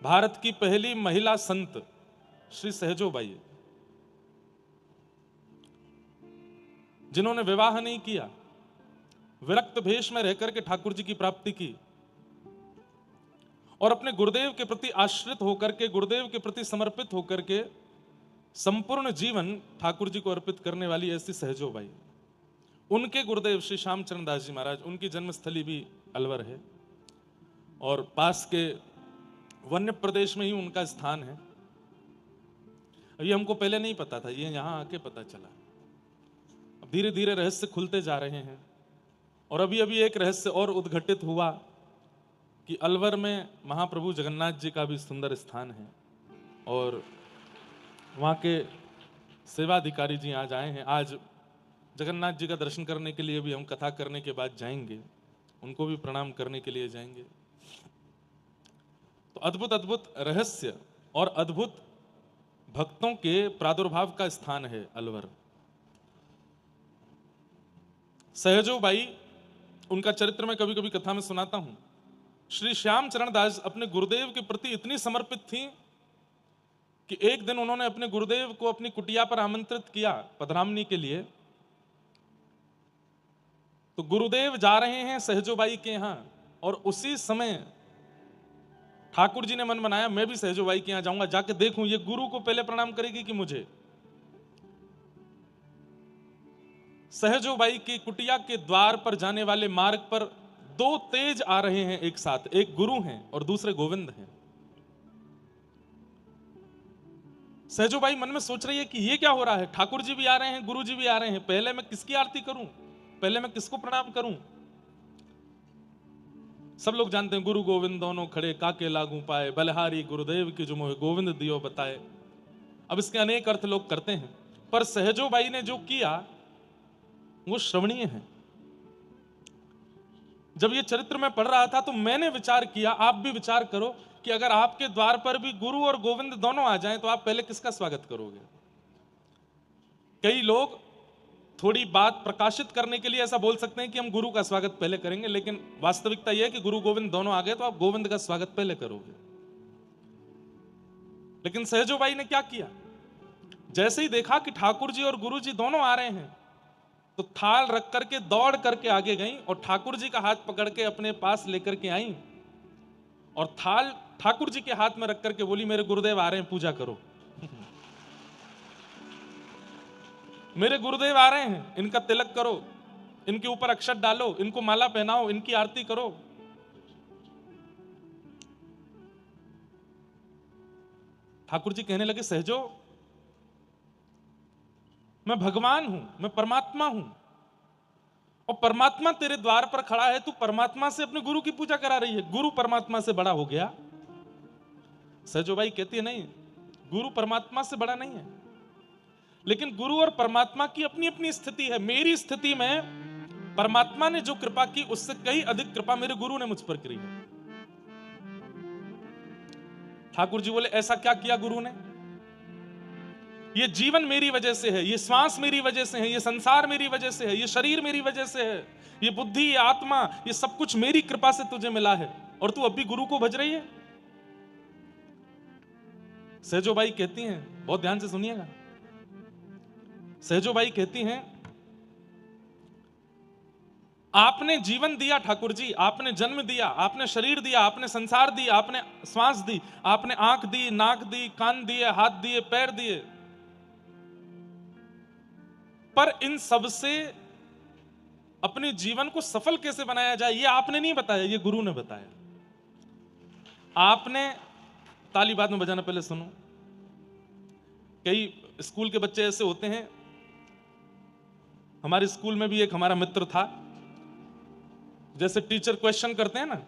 भारत की पहली महिला संत श्री सहजोबाई, जिन्होंने विवाह नहीं किया, विरक्त भेष में रहकर के ठाकुर जी की प्राप्ति की और अपने गुरुदेव के प्रति आश्रित होकर के, गुरुदेव के प्रति समर्पित होकर के संपूर्ण जीवन ठाकुर जी को अर्पित करने वाली ऐसी सहजोबाई। उनके गुरुदेव श्री श्यामचरण दास जी महाराज, उनकी जन्मस्थली भी अलवर है और पास के वन्य प्रदेश में ही उनका स्थान है। ये हमको पहले नहीं पता था, ये यहां आके पता चला। अब धीरे धीरे रहस्य खुलते जा रहे हैं और अभी अभी एक रहस्य और उद्घटित हुआ कि अलवर में महाप्रभु जगन्नाथ जी का भी सुंदर स्थान है और वहाँ के सेवाधिकारी जी आज आए हैं। आज जगन्नाथ जी का दर्शन करने के लिए भी हम कथा करने के बाद जाएंगे, उनको भी प्रणाम करने के लिए जाएंगे। तो अद्भुत अद्भुत रहस्य और अद्भुत भक्तों के प्रादुर्भाव का स्थान है अलवर। सहजोबाई, उनका चरित्र मैं कभी कभी कथा में सुनाता हूं। श्री श्यामचरण दास अपने गुरुदेव के प्रति इतनी समर्पित थी कि एक दिन उन्होंने अपने गुरुदेव को अपनी कुटिया पर आमंत्रित किया पधरामनी के लिए। तो गुरुदेव जा रहे हैं सहजोबाई के यहां और उसी समय ठाकुर जी ने मन बनाया मैं भी सहजोबाई के यहां जाऊंगा, जाके देखूं ये गुरु को पहले प्रणाम करेगी कि मुझे। सहजोबाई की कुटिया के द्वार पर जाने वाले मार्ग पर दो तेज आ रहे हैं एक साथ, एक गुरु हैं और दूसरे गोविंद हैं। सहजोबाई मन में सोच रही है कि ये क्या हो रहा है, ठाकुर जी भी आ रहे हैं, गुरु जी भी आ रहे हैं, पहले मैं किसकी आरती करूं, पहले मैं किसको प्रणाम करूं। सब लोग जानते हैं गुरु गोविंद दोनों खड़े काके लागू पाए, बलहारी गुरुदेव की जो मोहे गोविंद दियो बताए। अब इसके अनेक अर्थ लोग करते हैं, पर सहजोबाई ने जो किया वो श्रवणीय है। जब ये चरित्र में पढ़ रहा था तो मैंने विचार किया, आप भी विचार करो कि अगर आपके द्वार पर भी गुरु और गोविंद दोनों आ जाएं तो आप पहले किसका स्वागत करोगे। कई लोग थोड़ी बात प्रकाशित करने के लिए ऐसा बोल सकते हैं कि हम गुरु का स्वागत पहले करेंगे, लेकिन वास्तविकता यह है कि गुरु गोविंद दोनों आ गए तो आप गोविंद का स्वागत पहले करोगे। लेकिन सहजोबाई ने क्या किया, जैसे ही देखा कि ठाकुर जी और गुरु जी दोनों आ रहे हैं तो थाल रख करके दौड़ करके आगे गई और ठाकुर जी का हाथ पकड़ के अपने पास लेकर के आई और थाल ठाकुर जी के हाथ में रख करके बोली मेरे गुरुदेव आ रहे हैं, पूजा करो। मेरे गुरुदेव आ रहे हैं, इनका तिलक करो, इनके ऊपर अक्षत डालो, इनको माला पहनाओ, इनकी आरती करो। ठाकुर जी कहने लगे सहजो, मैं भगवान हूं, मैं परमात्मा हूं और परमात्मा तेरे द्वार पर खड़ा है, तू परमात्मा से अपने गुरु की पूजा करा रही है, गुरु परमात्मा से बड़ा हो गया। सहजोबाई कहती है नहीं, गुरु परमात्मा से बड़ा नहीं है, लेकिन गुरु और परमात्मा की अपनी अपनी स्थिति है। मेरी स्थिति में परमात्मा ने जो कृपा की उससे कहीं अधिक कृपा मेरे गुरु ने मुझ पर की है। ठाकुर जी बोले ऐसा क्या किया गुरु ने, ये जीवन मेरी वजह से है, ये श्वास मेरी वजह से है, ये संसार मेरी वजह से है, ये शरीर मेरी वजह से है, ये बुद्धि, ये आत्मा, ये सब कुछ मेरी कृपा से तुझे मिला है और तू अब भी गुरु को भज रही है। सहजोबाई कहती हैं, बहुत ध्यान से सुनिएगा, सहजोबाई कहती हैं आपने जीवन दिया ठाकुर जी, आपने जन्म दिया, आपने शरीर दिया, आपने संसार दिया, आपने श्वास दी, आपने आंख दी, नाक दी, कान दिए, हाथ दिए, पैर दिए, पर इन सब से अपने जीवन को सफल कैसे बनाया जाए ये आपने नहीं बताया, ये गुरु ने बताया। आपने ताली बाद में बजाना, पहले सुनो। कई स्कूल के बच्चे ऐसे होते हैं, हमारे स्कूल में भी एक हमारा मित्र था, जैसे टीचर क्वेश्चन करते हैं ना,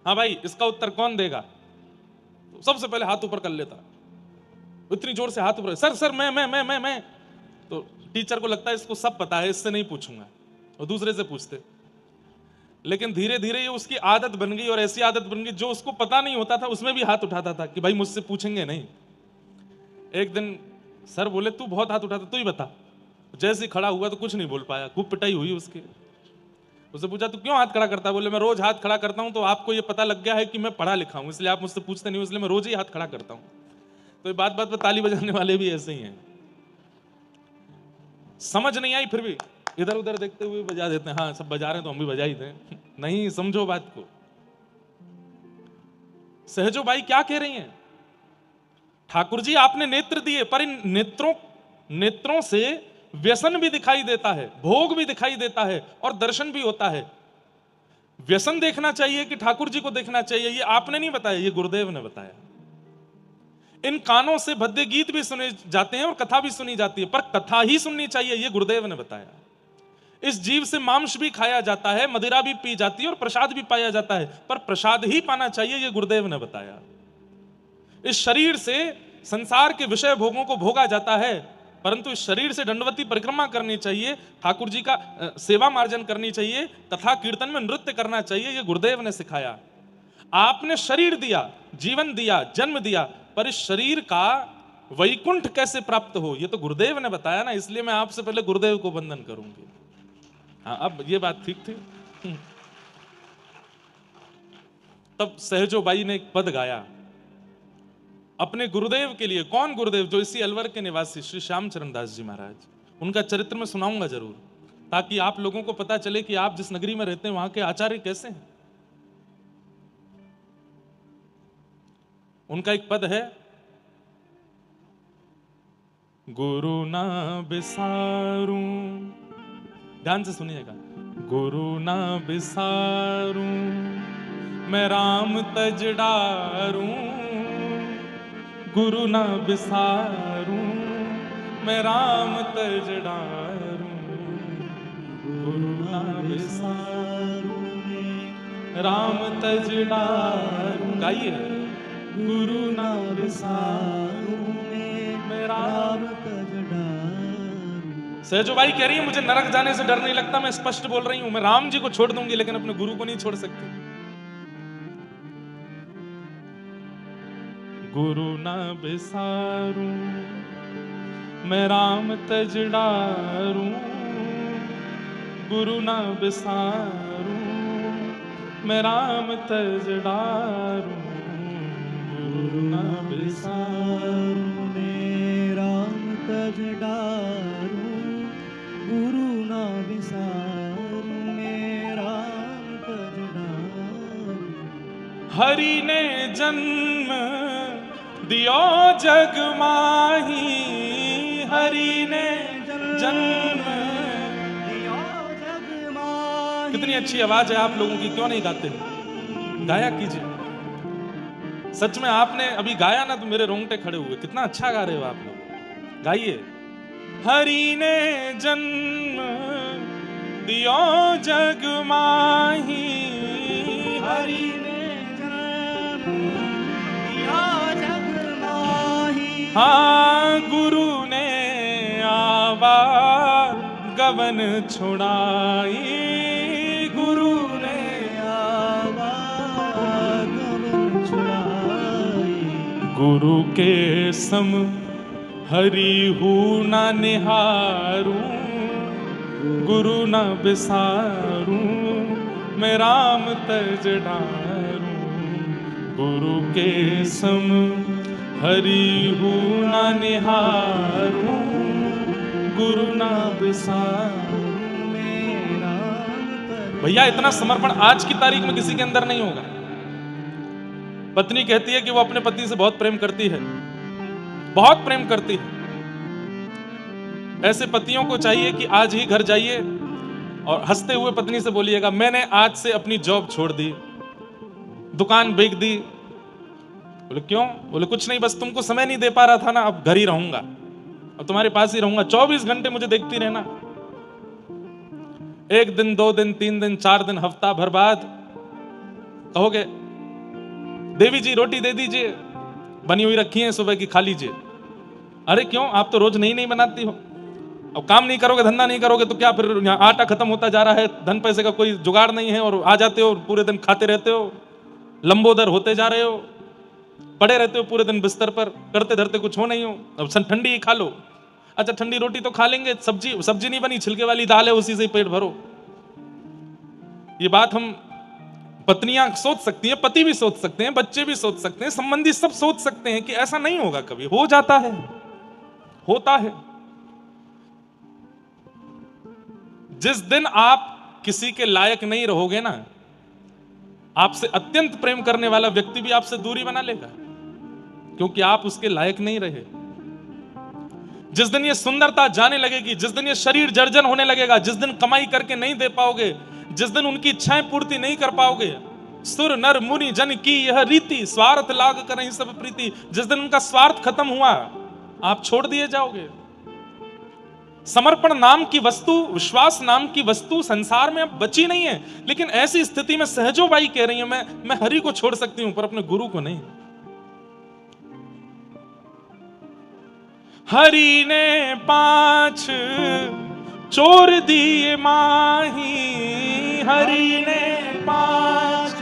हाँ भाई इसका उत्तर कौन देगा, तो सबसे पहले हाथ ऊपर कर लेता, इतनी जोर से हाथ ऊपर, सर सर मैं। तो टीचर को लगता है इसको सब पता है, इससे नहीं पूछूंगा, और दूसरे से पूछते। लेकिन धीरे धीरे ये उसकी आदत बन गई और ऐसी आदत बन गई जो उसको पता नहीं होता था उसमें भी हाथ उठाता था कि भाई मुझसे पूछेंगे नहीं। एक दिन सर बोले तू बहुत हाथ उठाता, तू ही बता। जैसे ही खड़ा हुआ तो कुछ नहीं बोल पाया, खूब पिटाई हुई उसकी। उससे पूछा तू क्यों हाथ खड़ा करता है? बोले मैं रोज हाथ खड़ा करता हूं तो आपको ये पता लग गया है कि मैं पढ़ा लिखा हूं, इसलिए आप मुझसे पूछते नहीं हो, इसलिए मैं रोज ही हाथ खड़ा करता हूं। तो बात बात पर ताली बजाने वाले भी ऐसे ही हैं, समझ नहीं आई फिर भी इधर उधर देखते हुए बजा देते हैं। हाँ सब बजा रहे हैं तो हम भी बजा ही दें। नहीं, समझो बात को। सहजो बाई क्या कह रही हैं? ठाकुर जी आपने नेत्र दिए, पर इन नेत्रों से व्यसन भी दिखाई देता है, भोग भी दिखाई देता है और दर्शन भी होता है। व्यसन देखना चाहिए कि ठाकुर जी को देखना चाहिए, ये आपने नहीं बताया, ये गुरुदेव ने बताया। इन कानों से भद्दे गीत भी सुने जाते हैं और कथा भी सुनी जाती है, पर कथा ही सुननी चाहिए, ये गुरुदेव ने बताया। इस जीव से मांस भी खाया जाता है, मदिरा भी पी जाती है और प्रसाद भी पाया जाता है, पर प्रसाद ही पाना चाहिए, ये गुरुदेव ने बताया। इस शरीर से संसार के विषय भोगों को भोगा जाता है, परंतु इस शरीर से दंडवती परिक्रमा करनी चाहिए, ठाकुर जी का सेवा मार्जन करनी चाहिए, कथा कीर्तन में नृत्य करना चाहिए, ये गुरुदेव ने सिखाया। आपने शरीर दिया, जीवन दिया, जन्म दिया, पर इस शरीर का वैकुंठ कैसे प्राप्त हो ये तो गुरुदेव ने बताया ना, इसलिए मैं आपसे पहले गुरुदेव को वंदन करूंगी। हाँ, अब ये बात ठीक थी। तब सहजो बाई ने एक पद गाया अपने गुरुदेव के लिए। कौन गुरुदेव? जो इसी अलवर के निवासी श्री श्यामचरण दास जी महाराज। उनका चरित्र मैं सुनाऊंगा जरूर, ताकि आप लोगों को पता चले कि आप जिस नगरी में रहते हैं वहां के आचार्य कैसे हैं। उनका एक पद है, गुरु ना बिसारूं, ध्यान से सुनिएगा। गुरु ना बिसारूं मैं राम तज डारूं, गुरु ना बिसारूं मैं राम तज डारूं, गुरु ना बिसारूं राम तज डारूं। गाइए, गुरु ना बिसारूं मैं राम तज डारूं। सहजो बाई कह रही है मुझे नरक जाने से डर नहीं लगता, मैं स्पष्ट बोल रही हूं, मैं राम जी को छोड़ दूंगी लेकिन अपने गुरु को नहीं छोड़ सकती। गुरु ना बिसारूं मैं राम तज डारूं, गुरु ना बिसारूं मैं राम तज डारूं, गुरु ना बिसारूं मैं राम तज डारूं, गुरु ना बिसारूं मैं राम तज डारूं। हरि ने जन्म दियो जग माही, हरि ने जन्म दियो जग माही। कितनी अच्छी आवाज है आप लोगों की, क्यों नहीं गाते? गाया कीजिए। सच में आपने अभी गाया ना तो मेरे रोंगटे खड़े हुए, कितना अच्छा गा रहे हो आप लोग। गाइए, हरि ने जन्म दियो जग माही, हरि ने जन्म दियो जग माही। हाँ, गुरु ने आवा गवन छुड़ाई, गुरु ने आवा गवन छुड़ाई। गुरु के सम हरि हूँ ना निहारूं, गुरु ना बिसारूं मैं राम तज डारूं, गुरु के सम हरि हूँ ना निहारूं, गुरु ना बिसारूं मैं राम तज। भैया इतना समर्पण आज की तारीख में किसी के अंदर नहीं होगा। पत्नी कहती है कि वो अपने पति से बहुत प्रेम करती है, बहुत प्रेम करती है। ऐसे पतियों को चाहिए कि आज ही घर जाइए और हंसते हुए पत्नी से बोलिएगा मैंने आज से अपनी जॉब छोड़ दी, दुकान बेच दी। बोले क्यों? बोले कुछ नहीं, बस तुमको समय नहीं दे पा रहा था ना, अब घर ही रहूंगा, अब तुम्हारे पास ही रहूंगा, 24 घंटे मुझे देखती रहना। एक दिन, 2 दिन, 3 दिन, 4 दिन, हफ्ता भर बाद कहोगे देवी जी रोटी दे दीजिए, बनी हुई रखी है सुबह की, खा लीजिए। अरे क्यों? आप तो रोज नई बनाती हो। अब काम नहीं करोगे, धंधा नहीं करोगे तो क्या फिर यहाँ आटा खत्म होता जा रहा है, धन पैसे का कोई जुगाड़ नहीं है और आ जाते हो पूरे दिन खाते रहते हो, लंबोदर होते जा रहे हो, पड़े रहते हो पूरे दिन बिस्तर पर, करते धरते कुछ हो नहीं हो। अब ठंडी ही खा लो। अच्छा ठंडी रोटी तो खा लेंगे, सब्जी नहीं बनी, छिलके वाली दाल है, उसी से ही पेट भरो। ये बात हम पत्नियां सोच सकती हैं, पति भी सोच सकते हैं, बच्चे भी सोच सकते हैं, संबंधी सब सोच सकते हैं कि ऐसा नहीं होगा कभी। हो जाता है, होता है। जिस दिन आप किसी के लायक नहीं रहोगे ना, आपसे अत्यंत प्रेम करने वाला व्यक्ति भी आपसे दूरी बना लेगा, क्योंकि आप उसके लायक नहीं रहे। जिस दिन ये सुंदरता जाने लगेगी, जिस दिन ये शरीर जर्जन होने लगेगा, जिस दिन कमाई करके नहीं दे पाओगे, जिस दिन उनकी इच्छाएं पूर्ति नहीं कर पाओगे, सुर नर मुनि जन की यह रीति, स्वार्थ लाग कर ही सब प्रीति, जिस दिन उनका स्वार्थ खत्म हुआ, आप छोड़ दिए जाओगे। समर्पण नाम की वस्तु, विश्वास नाम की वस्तु संसार में अब बची नहीं है। लेकिन ऐसी स्थिति में सहजो बाई कह रही है, मैं हरि को छोड़ सकती हूं पर अपने गुरु को नहीं। हरि ने 5 चोर दिए माही, हरि ने 5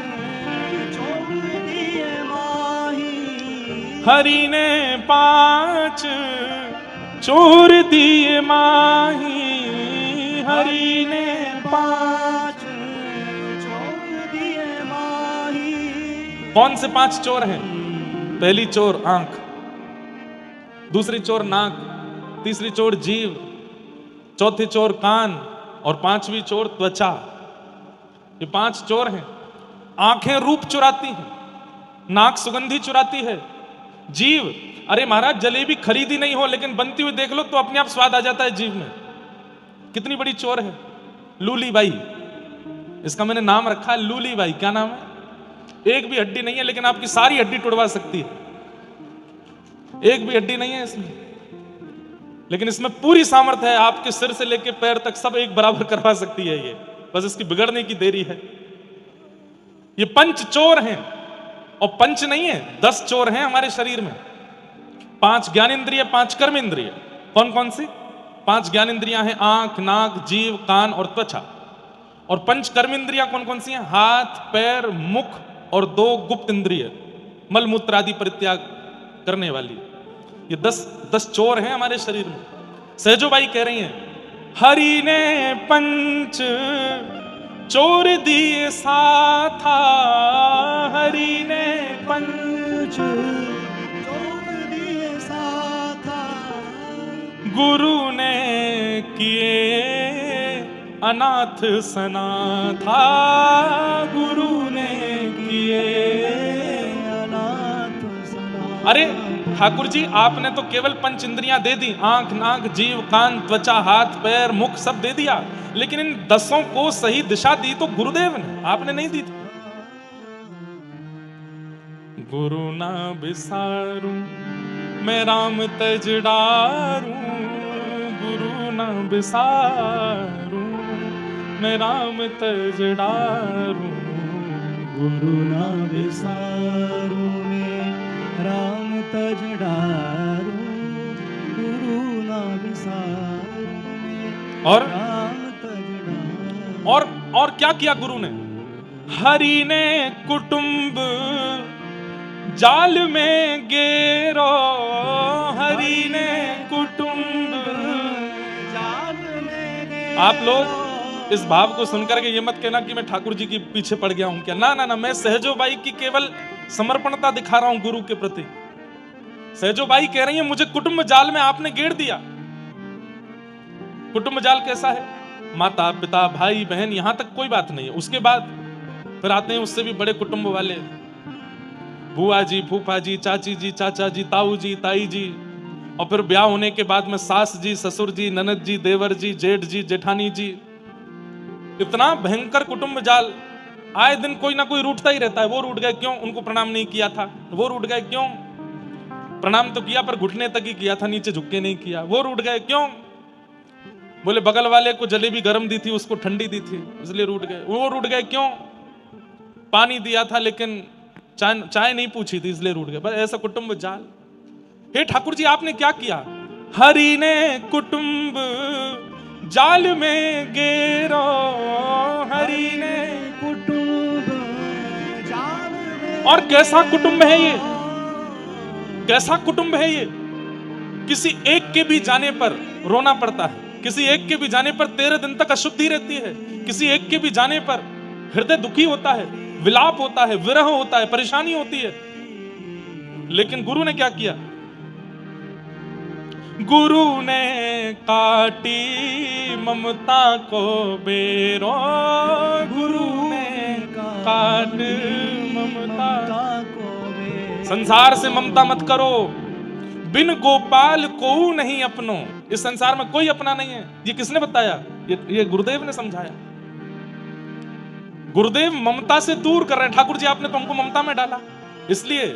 चोर दिए माही, हरि ने 5 चोर दिए माही, हरि ने 5 चोर दिए माही। कौन से 5 चोर हैं? पहली चोर आंख, दूसरी चोर नाक, तीसरी चोर जीव, चौथी चोर कान और 5वीं चोर त्वचा। ये 5 चोर हैं। आंखें रूप चुराती हैं, नाक सुगंधी चुराती है, जीव, अरे महाराज जलेबी खरीदी नहीं हो लेकिन बनती हुई देख लो तो अपने आप स्वाद आ जाता है जीव में। कितनी बड़ी चोर है। लूली बाई, इसका मैंने नाम रखा है लूली बाई। क्या नाम है? एक भी हड्डी नहीं है लेकिन आपकी सारी हड्डी तोड़वा सकती है। एक भी हड्डी नहीं है इसमें, लेकिन इसमें पूरी सामर्थ्य है, आपके सिर से लेकर पैर तक सब एक बराबर करवा सकती है ये, बस इसकी बिगड़ने की देरी है। ये 5 चोर हैं, और 5 नहीं है 10 चोर हैं हमारे शरीर में। 5 ज्ञानेंद्रिय, 5 कर्म इंद्रिय। कौन कौन सी? 5 ज्ञानेंद्रियां हैं, आंख, नाक, जीव, कान और त्वचा। और 5 कर्म इंद्रियां कौन कौन सी हैं? हाथ, पैर, मुख और 2 गुप्त इंद्रिय, मल मूत्र आदि परित्याग करने वाली। ये 10 चोर हैं हमारे शरीर में। सहजो बाई कह रही हैं, हरि ने 5 चोर दिए साथा, हरि ने 5 चोर दिए साथा, गुरु ने किए अनाथ सनाथा, गुरु ने किए अनाथ सनाथा। अरे ठाकुर जी आपने तो केवल 5 इंद्रियां दे दी, आंख, नाक, जीव, कान, त्वचा, हाथ, पैर, मुख सब दे दिया, लेकिन इन 10 को सही दिशा दी तो गुरुदेव ने, आपने नहीं दी थी। गुरु ना बिसारूं मैं राम तज डारूं, गुरु ना बिसारूं मैं राम तज डारूं, गुरु ना बिसारूं मैं राम तज डारूं, गुरु ना बिसारूं मैं राम तज डारूं। और क्या किया गुरु ने? हरि ने कुटुंब जाल में गेरो, हरि ने कुटुंब जाल में गेरो। आप लोग इस भाव को सुनकर के ये मत कहना कि मैं ठाकुर जी के पीछे पड़ गया हूं क्या। ना ना ना, मैं सहजो बाई की केवल समर्पणता दिखा रहा हूं गुरु के प्रति। सहजो बाई कह रही है मुझे कुटुंब जाल में आपने घेर दिया। कुटुंब जाल कैसा है? माता पिता भाई बहन, यहां तक कोई बात नहीं है। उसके बाद फिर आते हैं उससे भी बड़े कुटुंब वाले, बुआ जी, फूफा जी, चाची जी, चाचा जी, ताऊ जी, ताई जी, और फिर ब्याह होने के बाद में सास जी, ससुर जी, ननद जी, देवर जी, जेठ जी, जेठानी जी। इतना भयंकर कुटुंब जाल। आए दिन कोई ना कोई रूठता ही रहता है। वो रूठ गए क्यों? उनको प्रणाम नहीं किया था। वो रूठ गए क्यों? प्रणाम तो किया पर घुटने तक ही किया था, नीचे झुक के नहीं किया। वो रूठ गए क्यों? बोले बगल वाले को जलेबी गर्म दी थी, उसको ठंडी दी थी, इसलिए रूठ गए। वो रूठ गए क्यों? पानी दिया था लेकिन चाय नहीं पूछी थी, इसलिए रूठ गए। बस ऐसा कुटुंब जाल। हे ठाकुर जी आपने क्या किया? हरि ने कुटुंब जाल में गेरो, हरि ने कुटुंब जाल में। और कैसा कुटुंब है ये? कैसा कुटुंब है ये? किसी एक के भी जाने पर रोना पड़ता है, किसी एक के भी जाने पर 13 दिन तक अशुद्धि रहती है, किसी एक के भी जाने पर हृदय दुखी होता है, विलाप होता है, विरह होता है, परेशानी होती है। लेकिन गुरु ने क्या किया? गुरु ने काटी ममता को बेरो, गुरु ने काट ममता को बेरो। संसार से ममता मत करो, बिन गोपाल को नहीं अपनो। इस संसार में कोई अपना नहीं है। ये किसने बताया? ये गुरुदेव ने समझाया। गुरुदेव ममता से दूर कर रहे हैं। ठाकुर जी आपने तो हमको ममता में डाला, इसलिए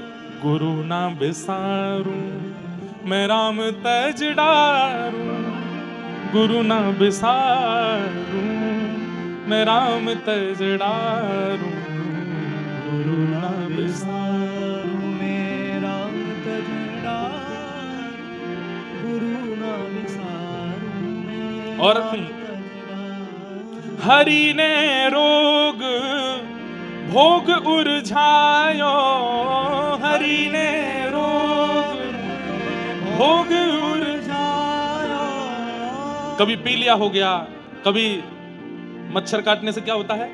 गुरु ना बिसारू मैं राम तज डारू, गुरु ना बिसारू मैं राम तज डारू, गुरु ना बिसारू मैं राम तज डारू, गुरु ना बिसारू। और हरि ने रोग भोग उरझायो, हरि ने रोग भोग उरझायो। कभी पीलिया हो गया, कभी मच्छर काटने से क्या होता है,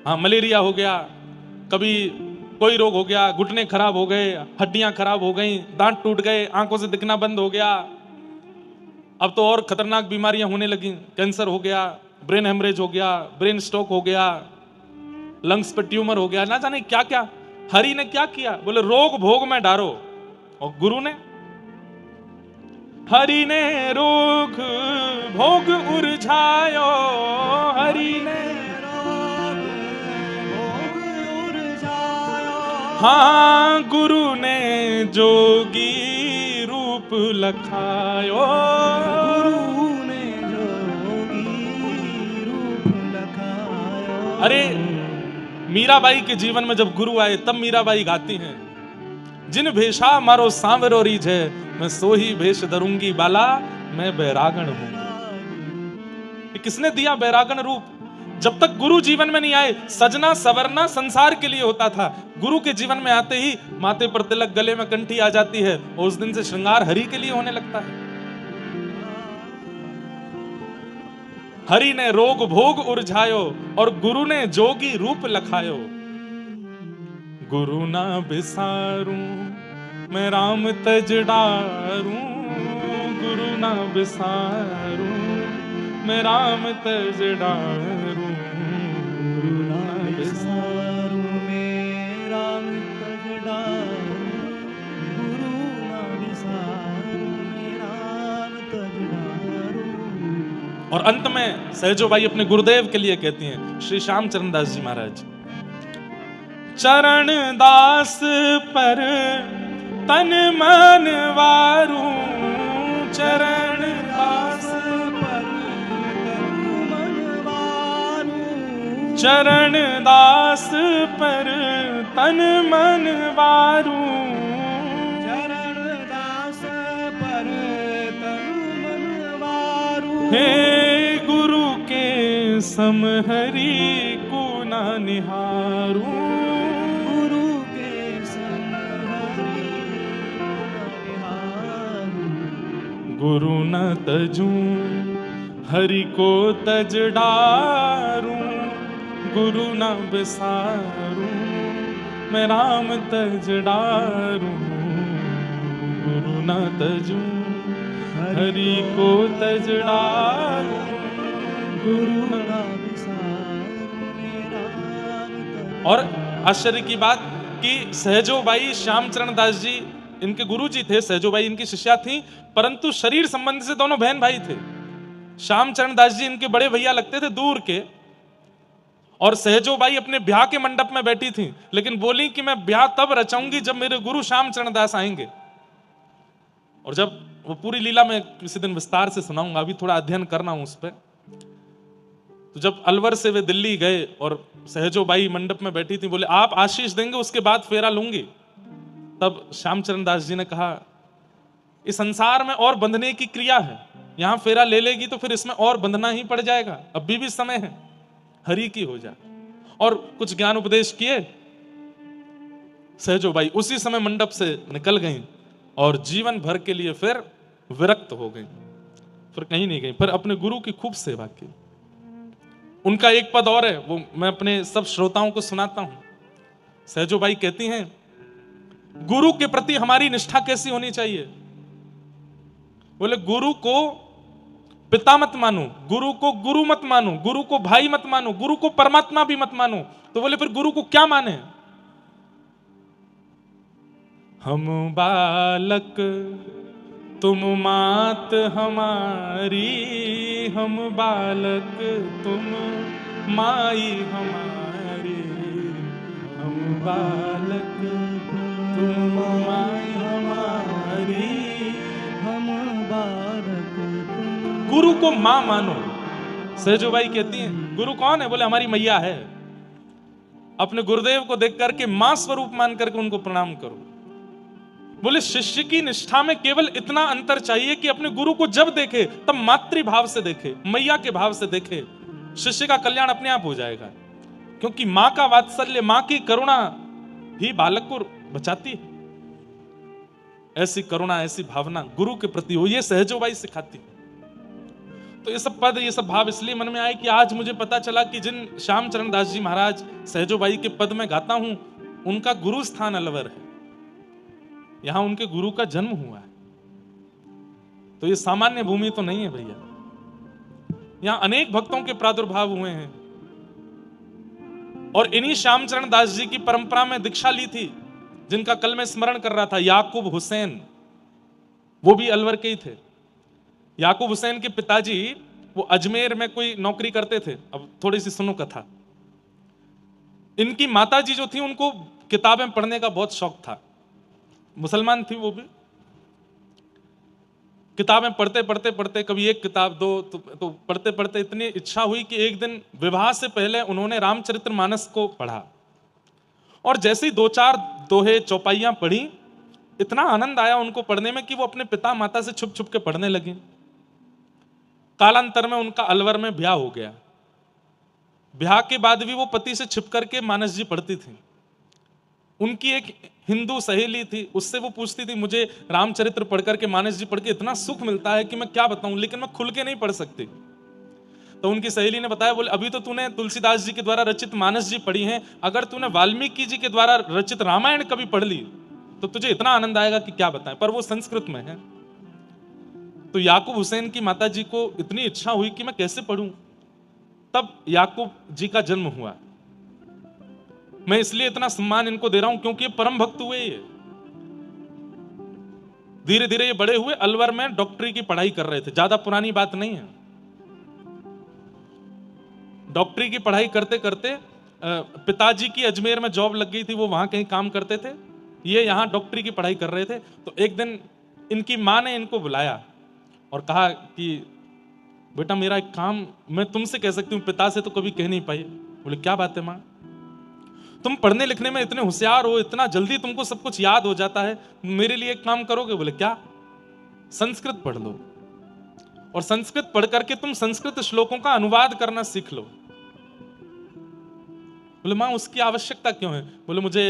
हाँ मलेरिया हो गया, कभी कोई रोग हो गया, घुटने खराब हो गए, हड्डियां खराब हो गई, दांत टूट गए, आंखों से दिखना बंद हो गया। अब तो और खतरनाक बीमारियां होने लगी, कैंसर हो गया, ब्रेन हेमरेज हो गया, ब्रेन स्ट्रोक हो गया, लंग्स पे ट्यूमर हो गया, ना जाने क्या क्या। हरि ने क्या किया? बोले रोग भोग में डारो। और गुरु ने, हरि ने रोग भोग उरझायो, हरि ने रोग भोग उरझायो। हाँ गुरु ने जोगी रूप लखायो, गुरु ने जोगी रूप लखायो। अरे मीराबाई के जीवन में जब गुरु आए तब मीराबाई गाती हैं, जिन भेषा मारो सांवरो रीझ है, मैं सो ही भेष धरूंगी बाला, मैं बैरागण हूं। ये किसने दिया बैरागण रूप? जब तक गुरु जीवन में नहीं आए, सजना सवरना संसार के लिए होता था। गुरु के जीवन में आते ही माथे पर तिलक, गले में कंठी आ जाती है, और उस दिन से श्रृंगार हरि के लिए होने लगता है। हरि ने रोग भोग उरझायो और गुरु ने जोगी रूप लखायो। गुरु ना बिसारू मैं राम तज डारू, गुरु ना बिसारू मैं राम तज डारू, गुरु ना बिसारू मैं राम तज डारू, गुरु ना बिसारू मैं राम तज डारू। और अंत में सहजो बाई अपने गुरुदेव के लिए कहती हैं, श्री श्याम चरण दास जी महाराज, चरण दास पर तन मन वारू, चरण दास पर तन मन वारू, चरण दास पर तन मन वारू, चरण दास पर तन मन वारू। हे गुरु के समहरी को ना निहारू, गुरु न तजू हरि को तज डारू, गुरु न बिसारू मैं राम तज डारू, गुरु न तजू हरि को तज डारू, गुरु न बिसारू मैं राम तज। और आश्चर्य की बात कि सहजो बाई श्यामचरण दास जी इनके गुरु जी थे, सहजो बाई इनकी शिष्या थी, परंतु शरीर संबंध से दोनों बहन भाई थे। श्यामचरण दास जी इनके बड़े भैया लगते थे दूर के, और सहजो बाई अपने ब्याह के मंडप में बैठी थी, लेकिन बोली कि मैं ब्याह तब रचाऊंगी जब मेरे गुरु श्यामचरण दास आएंगे। और जब वो पूरी लीला में किसी दिन विस्तार से सुनाऊंगा, अभी थोड़ा अध्ययन करना हूं उस पर। तो जब अलवर से वे दिल्ली गए और सहजो बाई मंडप में बैठी थी, बोले आप आशीष देंगे उसके बाद फेरा लूंगी। तब श्यामचरण दास जी ने कहा, इस संसार में और बंधने की क्रिया है, यहां फेरा ले लेगी तो फिर इसमें और बंधना ही पड़ जाएगा, अभी भी समय है, हरि की हो जा। और कुछ ज्ञान उपदेश किए। सहजो बाई उसी समय मंडप से निकल गई और जीवन भर के लिए फिर विरक्त हो गई, फिर कहीं नहीं गई, फिर अपने गुरु की खूब सेवा की। उनका एक पद और है, वो मैं अपने सब श्रोताओं को सुनाता हूं। सहजो बाई कहती हैं, गुरु के प्रति हमारी निष्ठा कैसी होनी चाहिए? बोले गुरु को पिता मत मानो, गुरु को गुरु मत मानो, गुरु को भाई मत मानो, गुरु को परमात्मा भी मत मानो। तो बोले फिर गुरु को क्या माने? हम बालक तुम मात हमारी, हम बालक तुम माई हमारी, हम बालक तुम माई हमारी, हम बालक तुम। गुरु को मां मानो। सहजो बाई कहती हैं, गुरु कौन है? बोले हमारी मैया है। अपने गुरुदेव को देख करके मां स्वरूप मान करके उनको प्रणाम करो। बोले शिष्य की निष्ठा में केवल इतना अंतर चाहिए कि अपने गुरु को जब देखे तब मातृभाव से देखे, मैया के भाव से देखे। शिष्य का कल्याण अपने आप हो जाएगा, क्योंकि मां का वात्सल्य, मां की करुणा ही बालक को बचाती है। ऐसी करुणा, ऐसी भावना गुरु के प्रति हो, ये सहजोबाई सिखाती है। तो ये सब पद, ये सब भाव इसलिए मन में आए कि आज मुझे पता चला कि जिन श्याम चरण दास जी महाराज सहजोबाई के पद में गाता हूं, उनका गुरु स्थान अलवर है। यहां उनके गुरु का जन्म हुआ है। तो ये सामान्य भूमि तो नहीं है भैया। यहां अनेक भक्तों के प्रादुर्भाव हुए हैं, और इन्हीं श्यामचरण दास जी की परंपरा में दीक्षा ली थी, जिनका कल मैं स्मरण कर रहा था, याकूब हुसैन। वो भी अलवर के ही थे। याकूब हुसैन के पिताजी वो अजमेर में कोई नौकरी करते थे। अब थोड़ी सी सुनो कथा। इनकी माताजी जो थी, उनको किताबें पढ़ने का बहुत शौक था। मुसलमान थी वो भी। किताबें पढ़ते पढ़ते पढ़ते, कभी एक किताब दो, तो पढ़ते पढ़ते इतनी इच्छा हुई कि एक दिन विवाह से पहले उन्होंने रामचरितमानस को पढ़ा, और जैसे ही 2-4 दोहे चौपाइयां पढ़ी, इतना आनंद आया उनको पढ़ने में कि वो अपने पिता माता से छुप छुप के पढ़ने लगी। कालांतर में उनका अलवर में ब्याह हो गया। ब्याह के बाद भी वो पति से छिप करके मानस जी पढ़ती थी। उनकी एक हिंदू सहेली थी, उससे वो पूछती थी, मुझे रामचरित्र पढ़ करके, मानस जी पढ़ के इतना सुख मिलता है कि मैं क्या बताऊं, लेकिन मैं खुल के नहीं पढ़ सकती। तो उनकी सहेली ने बताया, बोले अभी तो तूने तुलसीदास जी के द्वारा रचित मानस जी पढ़ी हैं, अगर तूने वाल्मीकि जी के द्वारा रचित रामायण कभी पढ़ ली तो तुझे इतना आनंद आएगा कि क्या बताएं। पर वो संस्कृत में है। तो याकूब हुसैन की माता जी को इतनी इच्छा हुई कि मैं कैसे पढ़ूं। तब याकूब जी का जन्म हुआ। मैं इसलिए इतना सम्मान इनको दे रहा हूं क्योंकि ये परम भक्त हुए। ये धीरे धीरे ये बड़े हुए, अलवर में डॉक्टरी की पढ़ाई कर रहे थे। ज्यादा पुरानी बात नहीं है। डॉक्टरी की पढ़ाई करते करते पिताजी की अजमेर में जॉब लग गई थी, वो वहां कहीं काम करते थे, ये यहां डॉक्टरी की पढ़ाई कर रहे थे। तो एक दिन इनकी मां ने इनको बुलाया और कहा कि बेटा मेरा एक काम मैं तुमसे कह सकती हूँ, पिता से तो कभी कह नहीं पाई। बोले क्या बात है मां? तुम पढ़ने लिखने में इतने होशियार हो, इतना जल्दी तुमको सब कुछ याद हो जाता है, मेरे लिए एक काम करोगे? बोले क्या? संस्कृत पढ़ लो, और संस्कृत पढ़ करके तुम संस्कृत श्लोकों का अनुवाद करना सीख लो। बोले मां उसकी आवश्यकता क्यों है? बोले मुझे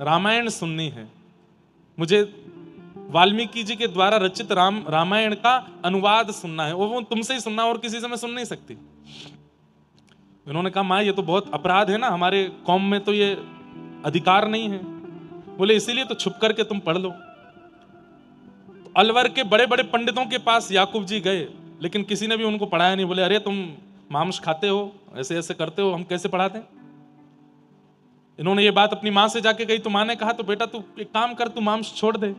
रामायण सुननी है, मुझे वाल्मीकि जी के द्वारा रचित रामायण का अनुवाद सुनना है, वो तुमसे ही सुनना, और किसी से मैं सुन नहीं सकती। उन्होंने कहा मां ये तो बहुत अपराध है ना, हमारे कौम में तो ये अधिकार नहीं है। बोले इसीलिए तो छुप करके तुम पढ़ लो। तो अलवर के बड़े बड़े पंडितों के पास याकूब जी गए, लेकिन किसी ने भी उनको पढ़ाया नहीं। बोले अरे तुम मांस खाते हो, ऐसे ऐसे करते हो, हम कैसे पढ़ाते हैं? इन्होंने ये बात अपनी मां से जाके कही, तो मां ने कहा तो बेटा तू एक काम कर, तू मांस छोड़ दे।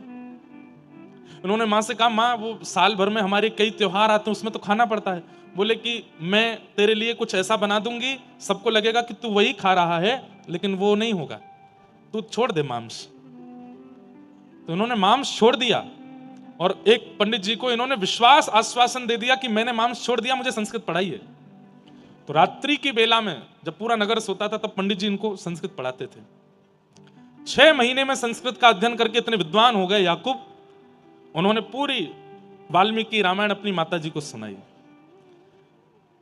उन्होंने मां से कहा मां वो साल भर में हमारे कई त्योहार आते हैं, उसमें तो खाना पड़ता है। बोले कि मैं तेरे लिए कुछ ऐसा बना दूंगी, सबको लगेगा कि तू वही खा रहा है, लेकिन वो नहीं होगा, तू छोड़ दे मांस। तो इन्होंने मांस छोड़ दिया, और एक पंडित जी को इन्होंने विश्वास आश्वासन दे दिया कि मैंने मांस छोड़ दिया, मुझे संस्कृत पढ़ाइए। तो रात्रि की बेला में जब पूरा नगर सोता था, तब पंडित जी इनको संस्कृत पढ़ाते थे। 6 महीने में संस्कृत का अध्ययन करके इतने विद्वान हो गए याकूब, उन्होंने पूरी वाल्मीकि रामायण अपनी माता जी को सुनाई।